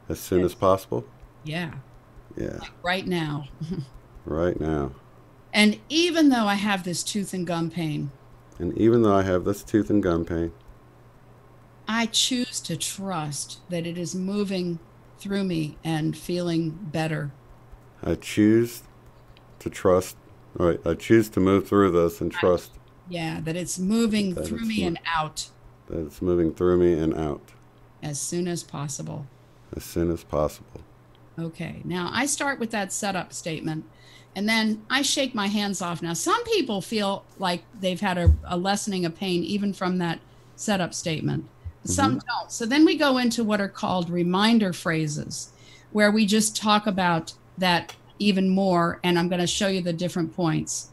as soon as possible. Yeah. Yeah. Like right now. Right now. And even though I have this tooth and gum pain, And even though I have this tooth and gum pain, I choose to trust that it is moving through me and feeling better. I choose to trust. Right. I choose to move through this and trust Yeah, that it's moving that through me and out that it's moving through me and out as soon as possible. as soon as possible. Okay, now I start with that setup statement and then I shake my hands off. Now, some people feel like they've had a lessening of pain even from that setup statement. Some don't. So then we go into what are called reminder phrases, where we just talk about that even more. And I'm going to show you the different points.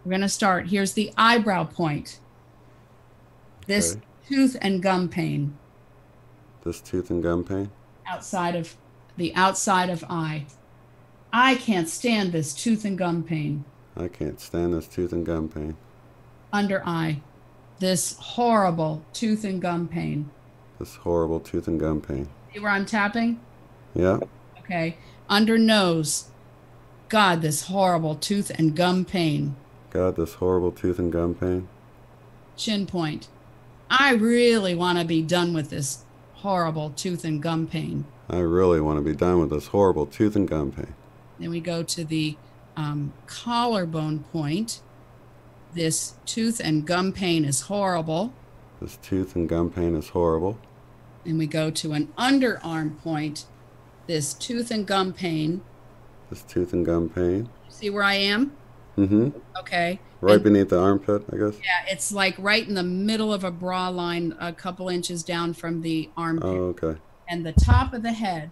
We're going to start. Here's the eyebrow point. This Okay. tooth and gum pain. This tooth and gum pain. Outside of the outside of eye. I can't stand this tooth and gum pain. I can't stand this tooth and gum pain. Under eye. This horrible tooth and gum pain. This horrible tooth and gum pain. See where I'm tapping? Yeah. Okay. Under nose. God, this horrible tooth and gum pain. God, this horrible tooth and gum pain. Chin point. I really want to be done with this horrible tooth and gum pain. I really want to be done with this horrible tooth and gum pain. Then we go to the collarbone point. This tooth and gum pain is horrible. This tooth and gum pain is horrible. And we go to an underarm point. This tooth and gum pain. This tooth and gum pain. See where I am? Mm-hmm. Okay. Right and, beneath the armpit, I guess. Yeah, it's like right in the middle of a bra line, a couple inches down from the armpit. Oh, okay. And the top of the head,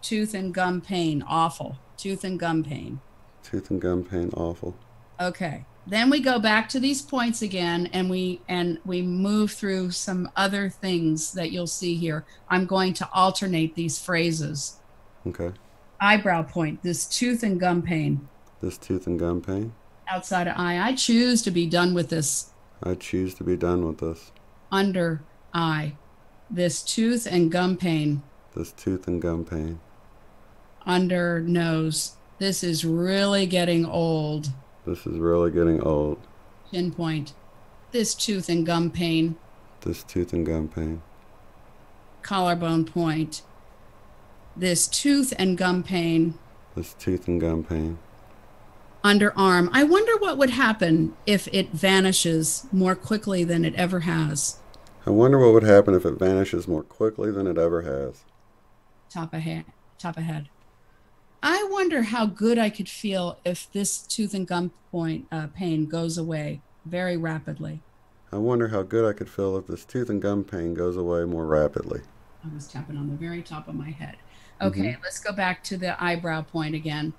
tooth and gum pain, awful. Tooth and gum pain. Tooth and gum pain, awful. Okay. Then we go back to these points again and we move through some other things that you'll see here. I'm going to alternate these phrases. Okay. Eyebrow point, this tooth and gum pain. This tooth and gum pain. Outside of eye, I choose to be done with this. I choose to be done with this. Under eye, this tooth and gum pain. This tooth and gum pain. Under nose, this is really getting old. This is really getting old. Chin point, this tooth and gum pain. This tooth and gum pain. Collarbone point, this tooth and gum pain. This tooth and gum pain. Underarm, I wonder what would happen if it vanishes more quickly than it ever has. I wonder what would happen if it vanishes more quickly than it ever has. Top of head. I wonder how good I could feel if this tooth and gum point pain goes away very rapidly. I wonder how good I could feel if this tooth and gum pain goes away more rapidly. I was tapping on the very top of my head. Okay, let's go back to the eyebrow point again.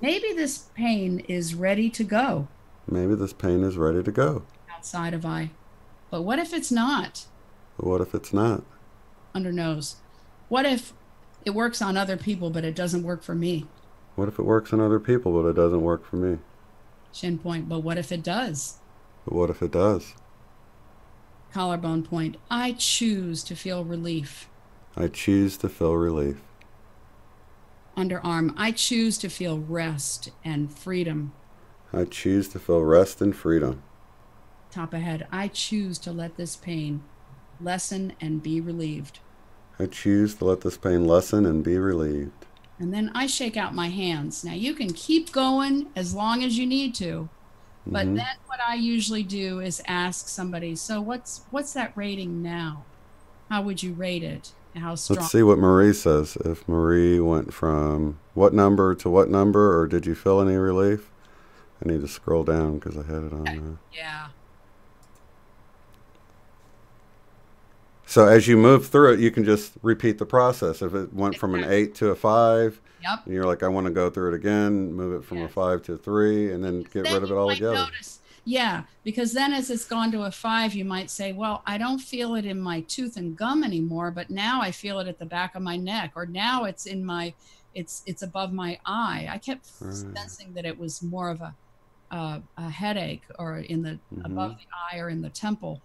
Maybe this pain is ready to go. Maybe this pain is ready to go. Outside of eye. But what if it's not? But what if it's not? Under nose. What if it works on other people, but it doesn't work for me? What if it works on other people, but it doesn't work for me? Chin point. But what if it does? But what if it does? Collarbone point. I choose to feel relief. I choose to feel relief. Underarm. I choose to feel rest and freedom. I choose to feel rest and freedom. Top of head. I choose to let this pain lessen and be relieved. I choose to let this pain lessen and be relieved. And then I shake out my hands. Now you can keep going as long as you need to. But then what I usually do is ask somebody, so what's that rating now? How would you rate it? How strong? Let's see what Marie says. If Marie went from what number to what number, or did you feel any relief? I need to scroll down because I had it on. Yeah. So as you move through it, you can just repeat the process. If it went from an 8 to a 5, Yep. and you're like, I want to go through it again, move it from a 5 to a 3, and then get rid of it altogether. Yeah, because then as it's gone to a 5, you might say, well, I don't feel it in my tooth and gum anymore, but now I feel it at the back of my neck, or now it's in my, it's above my eye. I kept sensing that it was more of a headache, or in the above the eye or in the temple.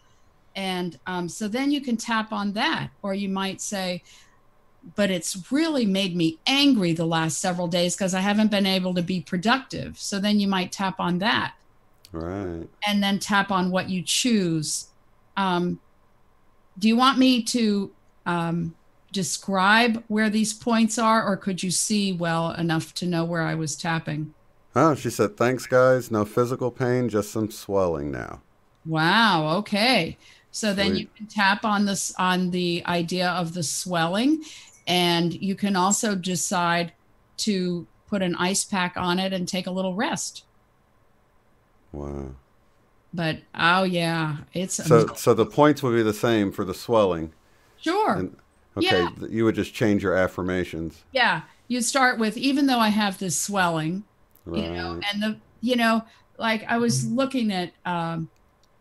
And so then you can tap on that, or you might say, but it's really made me angry the last several days because I haven't been able to be productive. So then you might tap on that. Right. And then tap on what you choose. Do you want me to describe where these points are, or could you see well enough to know where I was tapping? Oh, she said, thanks, guys. No physical pain, just some swelling now. Wow. Okay. So then you Sweet. can tap on this, on the idea of the swelling, and you can also decide to put an ice pack on it and take a little rest. Wow. But oh yeah, it's So the points would be the same for the swelling. sure. And Yeah. okay, you would just change your affirmations. Yeah. You start with, even though I have this swelling, Right. and like I was looking at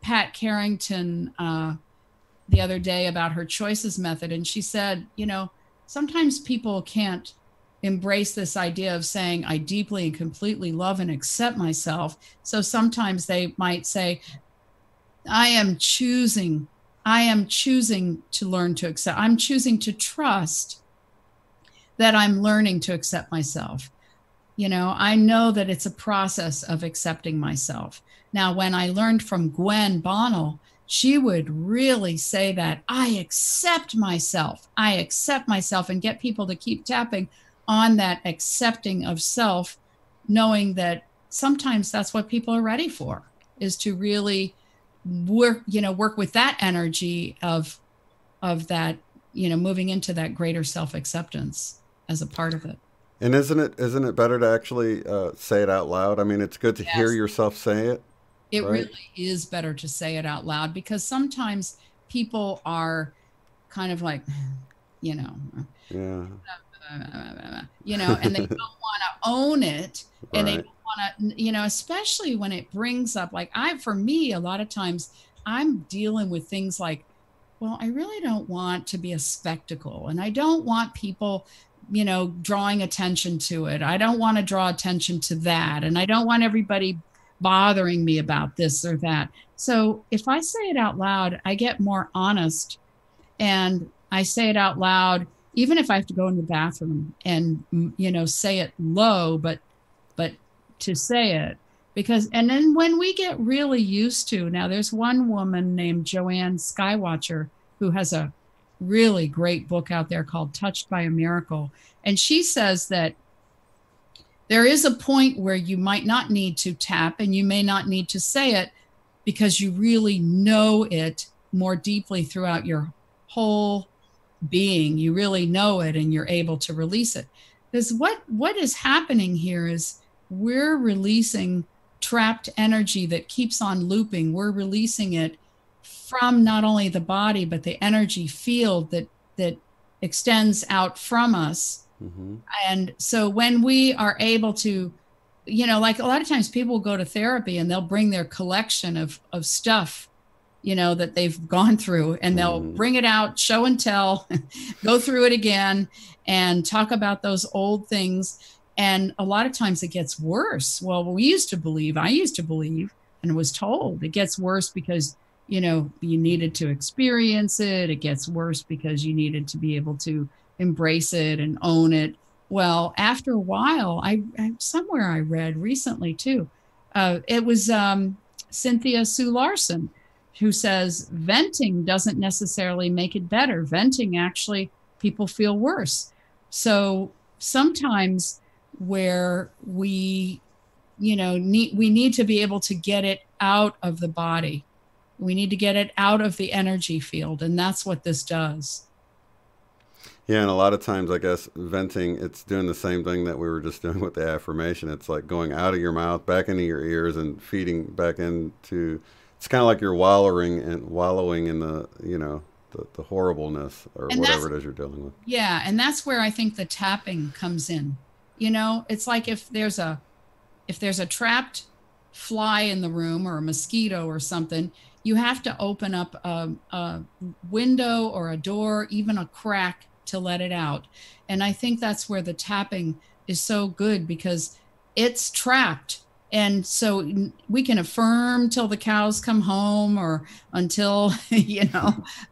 Pat Carrington the other day about her choices method, and she said, sometimes people can't embrace this idea of saying, I deeply and completely love and accept myself. So sometimes they might say, I am choosing, to learn to accept, I'm choosing to trust that I'm learning to accept myself. I know that it's a process of accepting myself. Now, when I learned from Gwen Bonnell, she would really say that I accept myself, and get people to keep tapping on that accepting of self, knowing that sometimes that's what people are ready for, is to really work with that energy of that, moving into that greater self-acceptance as a part of it. And isn't it better to actually say it out loud? I mean, it's good to hear Yes. yourself say it, It right? really is better to say it out loud, because sometimes people are kind of like, you know, Yeah. and they don't want to own it, and they Right. don't want to, especially when it brings up, like, for me, a lot of times I'm dealing with things like, well, I really don't want to be a spectacle, and I don't want people, drawing attention to it. I don't want to draw attention to that, and I don't want everybody bothering me about this or that. So if I say it out loud, I get more honest, and I say it out loud, even if I have to go in the bathroom and, say it low, but to say it, because, and then when we get really used to, now there's one woman named Joanne Skywatcher who has a really great book out there called Touched by a Miracle. And she says that there is a point where you might not need to tap, and you may not need to say it, because you really know it more deeply throughout your whole being. You really know it, and you're able to release it. Because what is happening here is we're releasing trapped energy that keeps on looping. We're releasing it from not only the body, but the energy field that extends out from us. Mm-hmm. And so when we are able to, like a lot of times people will go to therapy and they'll bring their collection of stuff, that they've gone through, and they'll Mm-hmm. bring it out, show and tell, go through it again and talk about those old things. And a lot of times it gets worse. Well, I used to believe, and was told it gets worse because, you needed to experience it. It gets worse because you needed to be able to embrace it and own it. Well, after a while, somewhere I read recently too, it was Cynthia Sue Larson, who says venting doesn't necessarily make it better. Venting, actually, people feel worse. So sometimes where we, we need to be able to get it out of the body. We need to get it out of the energy field, and that's what this does. Yeah, and a lot of times, I guess, venting, it's doing the same thing that we were just doing with the affirmation. It's like going out of your mouth, back into your ears, and feeding back into. It's kind of like you're wallowing in the horribleness or And whatever it is you're dealing with. yeah, and that's where I think the tapping comes in. It's like if there's a trapped fly in the room, or a mosquito or something, you have to open up a window or a door, even a crack, to let it out. And I think that's where the tapping is so good, because it's trapped. And so we can affirm till the cows come home, or until,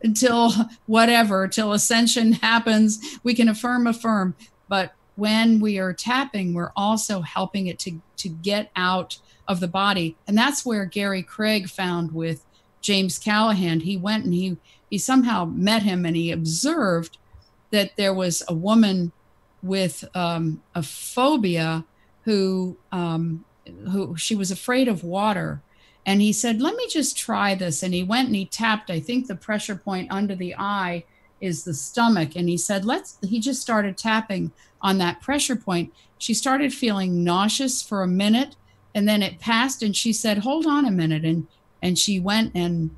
until whatever, till ascension happens, we can affirm. But when we are tapping, we're also helping it to get out of the body. And that's where Gary Craig found with James Callahan. He went and he somehow met him, and he observed that there was a woman with a phobia who she was afraid of water. And he said, let me just try this. And he went and he tapped, I think the pressure point under the eye is the stomach. And he said, he just started tapping on that pressure point. She started feeling nauseous for a minute, and then it passed. And she said, hold on a minute. And she went, and,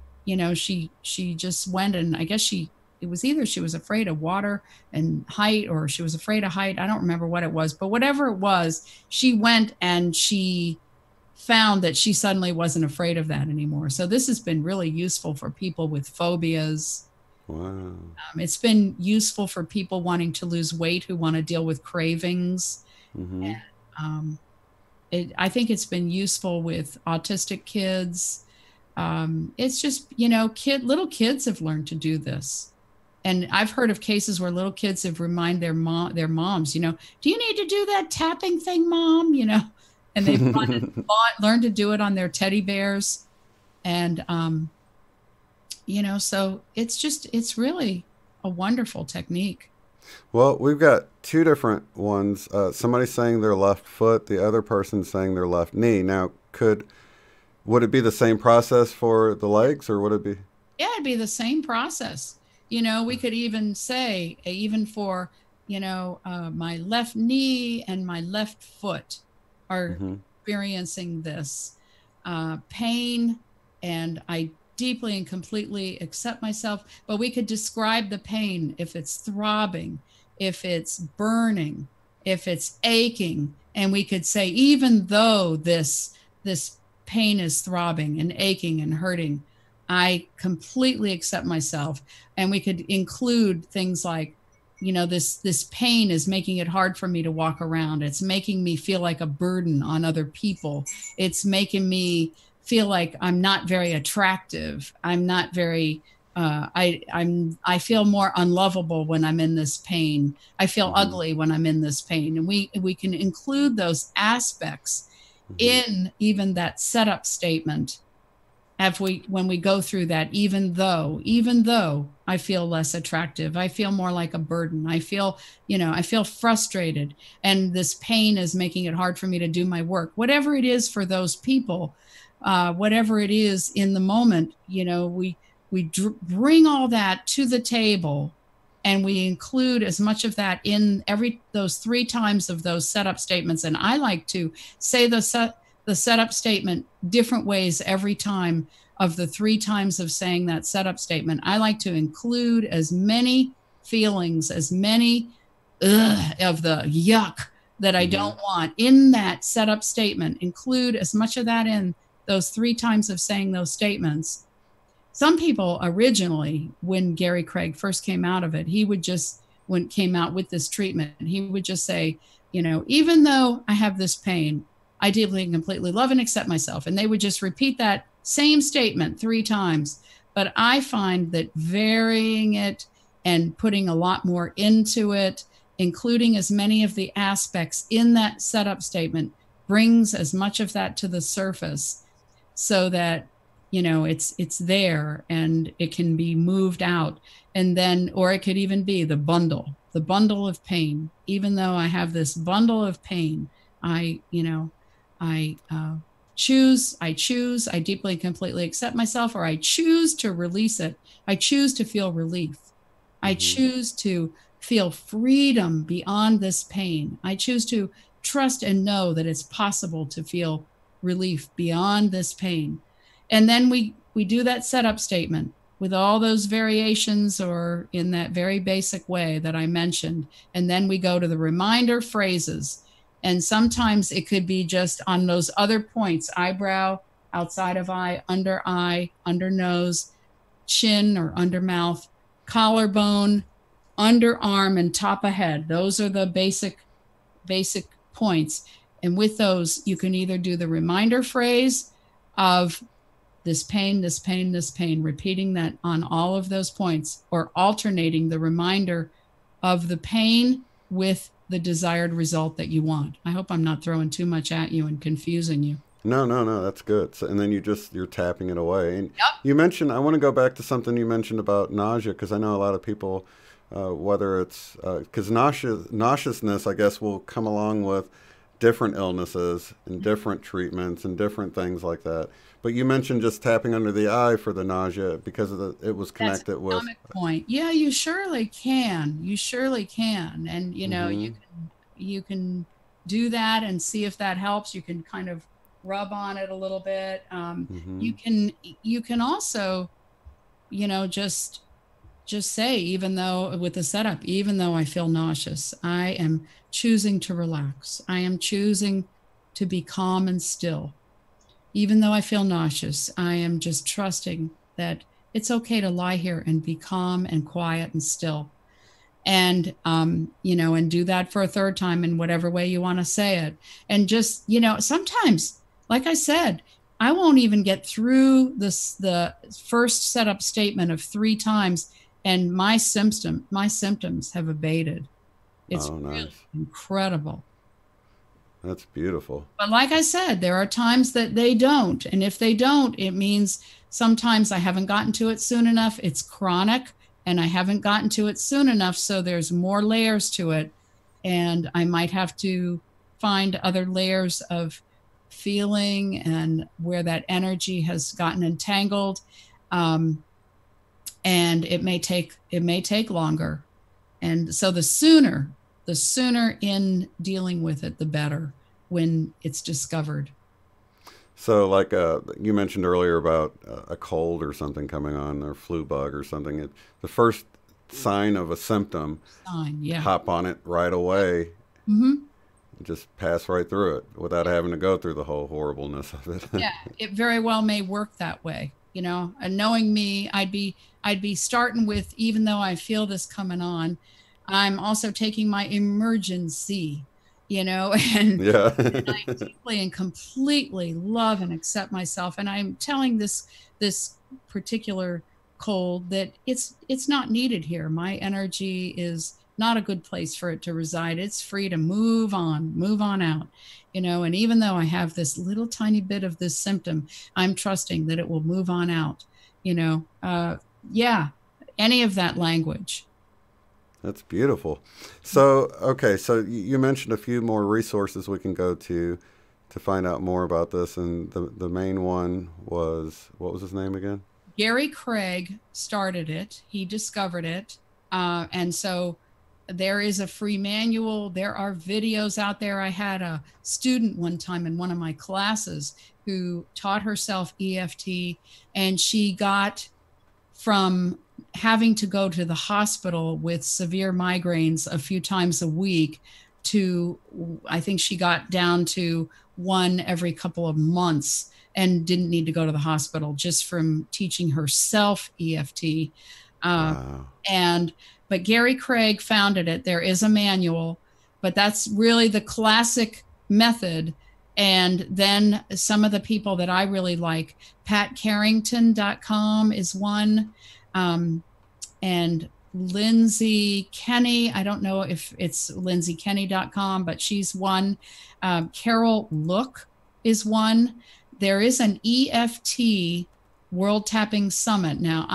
she just went, and I guess it was either she was afraid of water and height, or she was afraid of height. I don't remember what it was, but whatever it was, she went and she found that she suddenly wasn't afraid of that anymore. So this has been really useful for people with phobias. Wow. It's been useful for people wanting to lose weight who want to deal with cravings. Mm-hmm. And, I think it's been useful with autistic kids. It's just, little kids have learned to do this. And I've heard of cases where little kids have reminded their moms, do you need to do that tapping thing, Mom? And they've learned to do it on their teddy bears. And, so it's really a wonderful technique. Well, we've got two different ones. Somebody's saying their left foot, the other person saying their left knee. Now, would it be the same process for the legs, or would it be? Yeah, it'd be the same process. We could even say, even for, my left knee and my left foot are experiencing this pain, and I deeply and completely accept myself. But we could describe the pain, if it's throbbing, if it's burning, if it's aching, and we could say, even though this pain is throbbing and aching and hurting, I completely accept myself. And we could include things like, this pain is making it hard for me to walk around. It's making me feel like a burden on other people. It's making me feel like I'm not very attractive. I'm not very, I feel more unlovable when I'm in this pain. I feel ugly when I'm in this pain. And we can include those aspects in even that setup statement. When we go through that, even though I feel less attractive, I feel more like a burden. I feel frustrated, and this pain is making it hard for me to do my work. Whatever it is for those people, whatever it is in the moment, we bring all that to the table, and we include as much of that in those 3 times of those setup statements. And I like to say the setup statement different ways every time. Of the 3 times of saying that setup statement, I like to include as many feelings, as many of the yuck that I don't want in that setup statement. Include as much of that in those 3 times of saying those statements. Some people originally, when Gary Craig first came out of it, came out with this treatment, he would just say, even though I have this pain, I deeply and completely love and accept myself. And they would just repeat that same statement 3 times. But I find that varying it and putting a lot more into it, including as many of the aspects in that setup statement, brings as much of that to the surface, so that, it's there and it can be moved out. And then, or it could even be the bundle of pain. Even though I have this bundle of pain, I choose, I deeply and completely accept myself, or I choose to release it. I choose to feel relief. I choose to feel freedom beyond this pain. I choose to trust and know that it's possible to feel relief beyond this pain. And then we do that setup statement with all those variations, or in that very basic way that I mentioned. And then we go to the reminder phrases. And sometimes it could be just on those other points: eyebrow, outside of eye, under nose, chin or under mouth, collarbone, underarm, and top of head. Those are the basic points. And with those, you can either do the reminder phrase of this pain, this pain, this pain, repeating that on all of those points, or alternating the reminder of the pain with the desired result that you want. I hope I'm not throwing too much at you and confusing you. No, no, no, that's good. So, and then you're tapping it away. And Yep. you mentioned, I want to go back to something you mentioned about nausea, because I know a lot of people, whether it's because nauseousness, I guess, will come along with different illnesses and different treatments and different things like that. But you mentioned just tapping under the eye for the nausea because of it was That's connected a with. stomach point. Yeah, you surely can. You surely can. And Hmm. you can do that and see if that helps. You can kind of rub on it a little bit. Hmm. You can also, just say, even though with the setup, even though I feel nauseous, I am choosing to relax. I am choosing to be calm and still. Even though I feel nauseous, I am just trusting that it's okay to lie here and be calm and quiet and still. And, and do that for a third time in whatever way you want to say it. And just, sometimes, like I said, I won't even get through the first setup statement of 3 times, and my symptoms have abated. It's Oh, really nice. incredible. That's beautiful. But like I said, there are times that they don't. And if they don't, it means sometimes I haven't gotten to it soon enough. It's chronic and I haven't gotten to it soon enough. So there's more layers to it. And I might have to find other layers of feeling and where that energy has gotten entangled. Um, and it may take longer. And so the sooner in dealing with it, the better when it's discovered. So, like you mentioned earlier about a cold or something coming on, or flu bug or something, the first sign of a symptom, Sign, yeah. hop on it right away, Hmm. just pass right through it without having to go through the whole horribleness of it. Yeah, it very well may work that way. And knowing me, I'd be starting with, even though I feel this coming on, I'm also taking my emergency, and Yeah. I deeply and completely love and accept myself. And I'm telling this particular cold that it's not needed here. My energy is not a good place for it to reside. It's free to move on out. And even though I have this little tiny bit of this symptom, I'm trusting that it will move on out. You know, uh, yeah, any of that language. That's beautiful. So, okay, so you mentioned a few more resources we can go to find out more about this, and the main one was, what was his name again? Gary Craig started it. He discovered it. And so there is a free manual. There are videos out there. I had a student one time in one of my classes who taught herself EFT, and she got from having to go to the hospital with severe migraines a few times a week to, I think she got down to one every couple of months and didn't need to go to the hospital just from teaching herself EFT. Uh, Wow. and but Gary Craig founded it. There is a manual, but that's really the classic method. And then some of the people that I really like, patcarrington.com is one. Um, and Lindsay Kenny, I don't know if it's lindsaykenny.com, but she's one. Carol Look is one. There is an EFT World Tapping Summit. Now,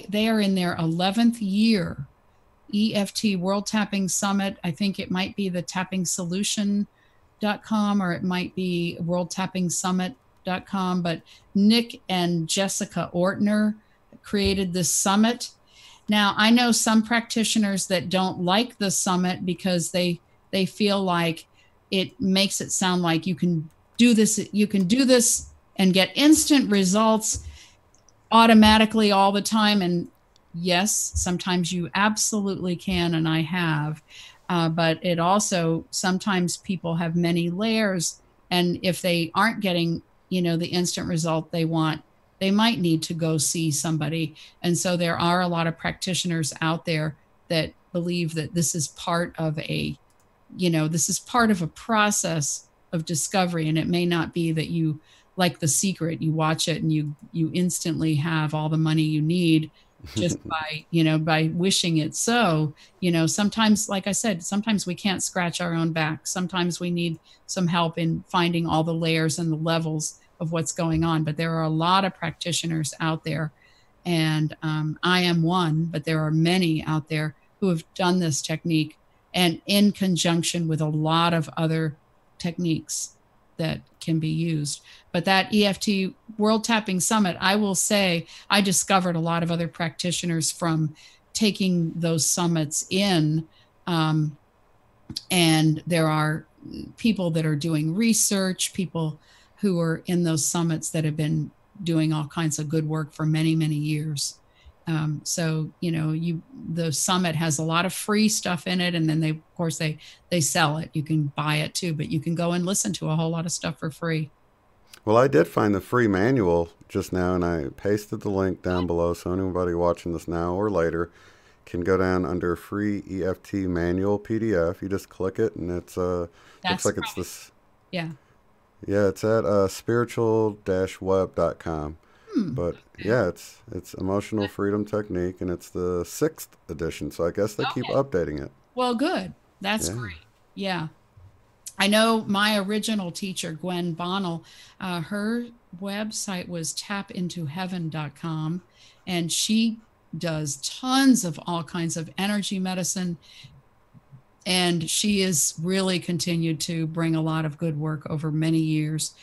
they are in their 11th year. EFT World Tapping Summit. I think it might be the tappingsolution.com, or it might be worldtappingsummit.com. But Nick and Jessica Ortner created this summit. Now, I know some practitioners that don't like the summit because they feel like it makes it sound like you can do this and get instant results automatically all the time. And yes, sometimes you absolutely can, and I have. But it also, sometimes people have many layers, and if they aren't getting, the instant result they want, they might need to go see somebody. And so there are a lot of practitioners out there that believe that this is part of a process of discovery. And it may not be that you, like The Secret, you watch it and you instantly have all the money you need just by, by wishing it so. Sometimes, like I said, sometimes we can't scratch our own back. Sometimes we need some help in finding all the layers and the levels of what's going on. But there are a lot of practitioners out there, and I am one, but there are many out there who have done this technique, and in conjunction with a lot of other techniques that can be used. But that EFT World Tapping Summit, I will say, I discovered a lot of other practitioners from taking those summits in. And there are people that are doing research, people who are in those summits that have been doing all kinds of good work for many, many years. So, the summit has a lot of free stuff in it. And then of course, they sell it. You can buy it too, but you can go and listen to a whole lot of stuff for free. Well, I did find the free manual just now, and I pasted the link down below, so anybody watching this now or later can go down under free EFT manual PDF. You just click it, and it's looks like it's this. Yeah. Yeah, it's at spiritual-web.com. But yeah, it's Emotional Freedom Technique, and it's the 6th edition. So I guess they keep updating it. Well, good. That's great. Yeah. I know my original teacher, Gwen Bonnell, her website was tapintoheaven.com, and she does tons of all kinds of energy medicine. And she has really continued to bring a lot of good work over many years.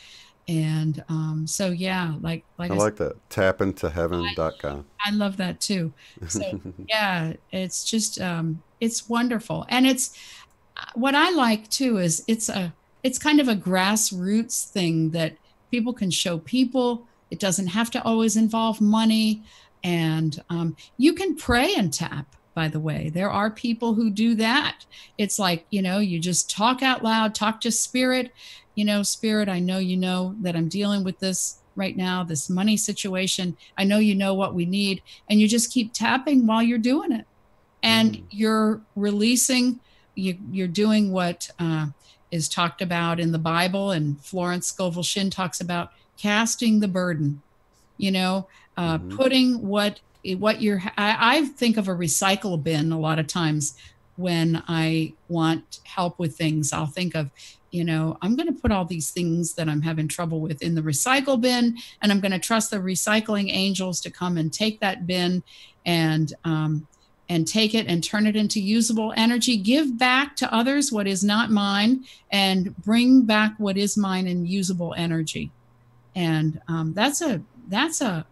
And so, yeah, I like that. Tapintoheaven.com. I love that too. So, yeah, it's just, it's wonderful. And it's, what I like too is it's kind of a grassroots thing that people can show people. It doesn't have to always involve money. And you can pray and tap, by the way. There are people who do that. It's like, you just talk out loud, talk to spirit. Spirit, I know that I'm dealing with this right now, this money situation. I know you know what we need. And you just keep tapping while you're doing it. And you're releasing, you're doing what is talked about in the Bible. And Florence Scovel Shinn talks about casting the burden, putting what you're, I think of a recycle bin a lot of times when I want help with things. I'll think of, I'm going to put all these things that I'm having trouble with in the recycle bin, and I'm going to trust the recycling angels to come and take that bin and take it and turn it into usable energy, give back to others what is not mine, and bring back what is mine in usable energy. And that's a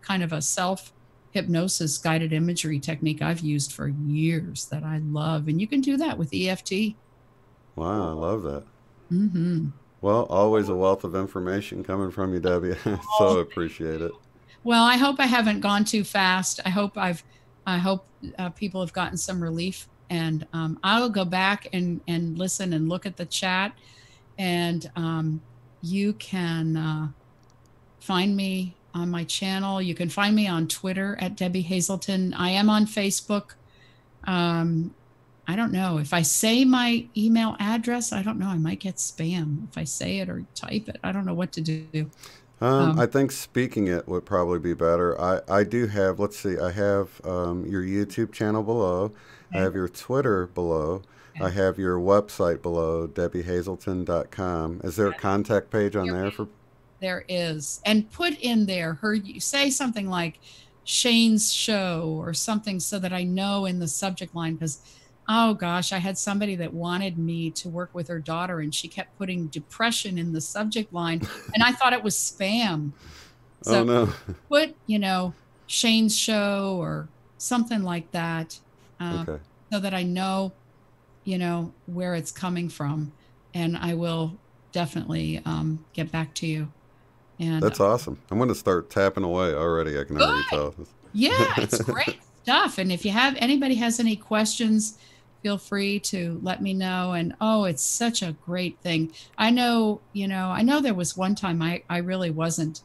kind of a self-hypnosis guided imagery technique I've used for years that I love. And you can do that with EFT. Wow, I love that. Well, always a wealth of information coming from you, Debbie. So appreciate it. Well, I hope I haven't gone too fast. I hope people have gotten some relief, and I'll go back and listen and look at the chat, and you can find me on my channel. You can find me on Twitter at Debbie Hazelton. I am on Facebook. I don't know if I say my email address. I don't know. I might get spam if I say it or type it. I don't know what to do. I think speaking it would probably be better. I do have, let's see, I have your YouTube channel below. Okay. I have your Twitter below. Okay. I have your website below, debbiehazelton.com. Is there a contact page on there for? There is. And put in there, say something like Shane's show or something, so that I know in the subject line, because oh gosh, I had somebody that wanted me to work with her daughter, and she kept putting depression in the subject line, and I thought it was spam. So oh no. Put, Shane's show or something like that, okay. So that I know, where it's coming from, and I will definitely get back to you. And that's awesome. I'm going to start tapping away already. I can already tell. Yeah, it's great stuff. And if anybody has any questions, feel free to let me know. And it's such a great thing. I know there was one time I really wasn't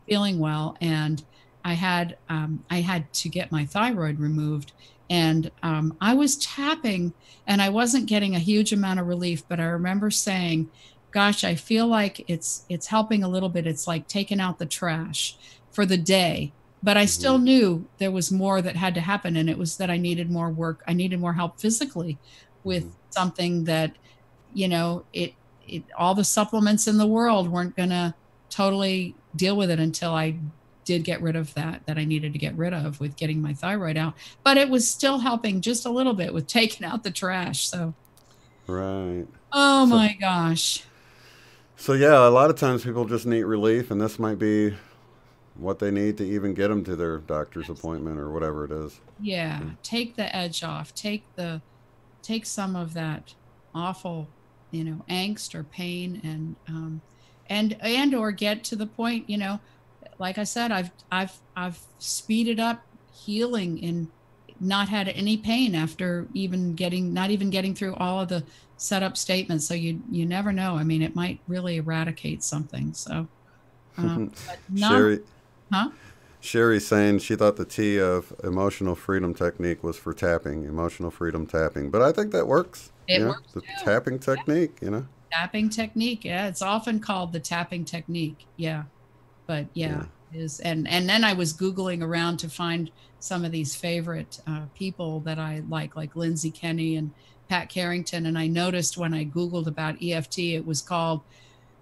feeling well, and I had to get my thyroid removed, and I was tapping, and I wasn't getting a huge amount of relief, but I remember saying, gosh, I feel like it's helping a little bit. It's like taking out the trash for the day. But I still knew there was more that had to happen, and it was that I needed more work. I needed more help physically with something that, you know, all the supplements in the world weren't going to totally deal with it until I did get rid of that I needed to get rid of with getting my thyroid out. But it was still helping just a little bit with taking out the trash. So, right. Oh my gosh. So yeah, a lot of times people just need relief, and this might be what they need to even get them to their doctor's appointment or whatever it is. Yeah, take the edge off. Take some of that awful, you know, angst or pain, and or get to the point, you know, like I said, I've speeded up healing and not had any pain after not even getting through all of the setup statements. So you never know. I mean, it might really eradicate something. So, but not, Sherry's saying she thought the T of emotional freedom technique was for tapping, emotional freedom tapping. But I think that works. It works the too. Tapping technique, you know. Tapping technique. Yeah, it's often called the tapping technique. Yeah. But yeah, it is. And then I was Googling around to find some of these favorite people that I like Lindsay Kenny and Pat Carrington. And I noticed when I Googled about EFT, it was called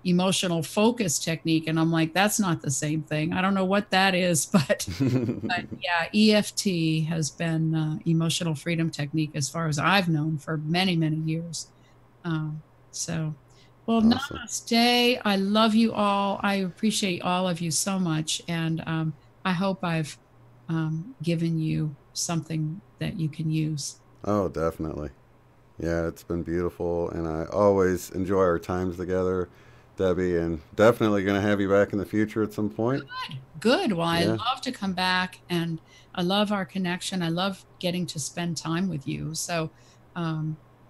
emotional focus technique. And I'm like, that's not the same thing. I don't know what that is, but yeah, EFT has been emotional freedom technique as far as I've known for many, many years. So, well, awesome. Namaste. I love you all. I appreciate all of you so much. And I hope I've given you something that you can use. Oh, definitely. Yeah, it's been beautiful. And I always enjoy our times together, Debbie, and definitely going to have you back in the future at some point. Good. Well, I love to come back, and I love our connection. I love getting to spend time with you. So,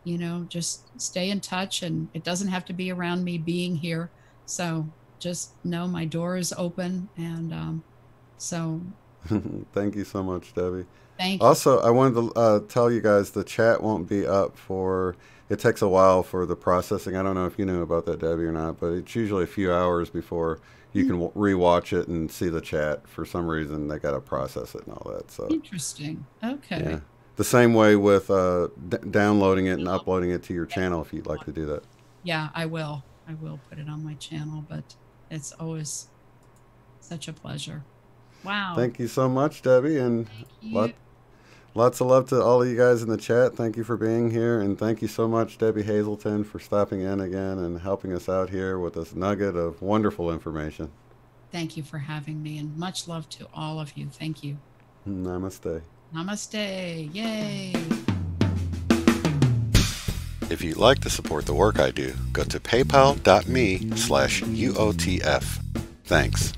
you know, just stay in touch, and it doesn't have to be around me being here. So just know my door is open. And so. Thank you so much, Debbie. Thank you. Also, I wanted to tell you guys the chat won't be up for, it takes a while for the processing. I don't know if you knew about that, Debbie, or not, but it's usually a few hours before you can rewatch it and see the chat. For some reason, they got to process it and all that. So interesting. Okay. Yeah. The same way with downloading it and uploading it to your channel, if you'd like to do that. Yeah, I will. I will put it on my channel, but it's always such a pleasure. Wow. Thank you so much, Debbie, and lots of love to all of you guys in the chat. Thank you for being here, and thank you so much, Debbie Hazelton, for stopping in again and helping us out here with this nugget of wonderful information. Thank you for having me, and much love to all of you. Thank you. Namaste. Namaste. Yay. If you'd like to support the work I do, go to paypal.me/UOTF. Thanks.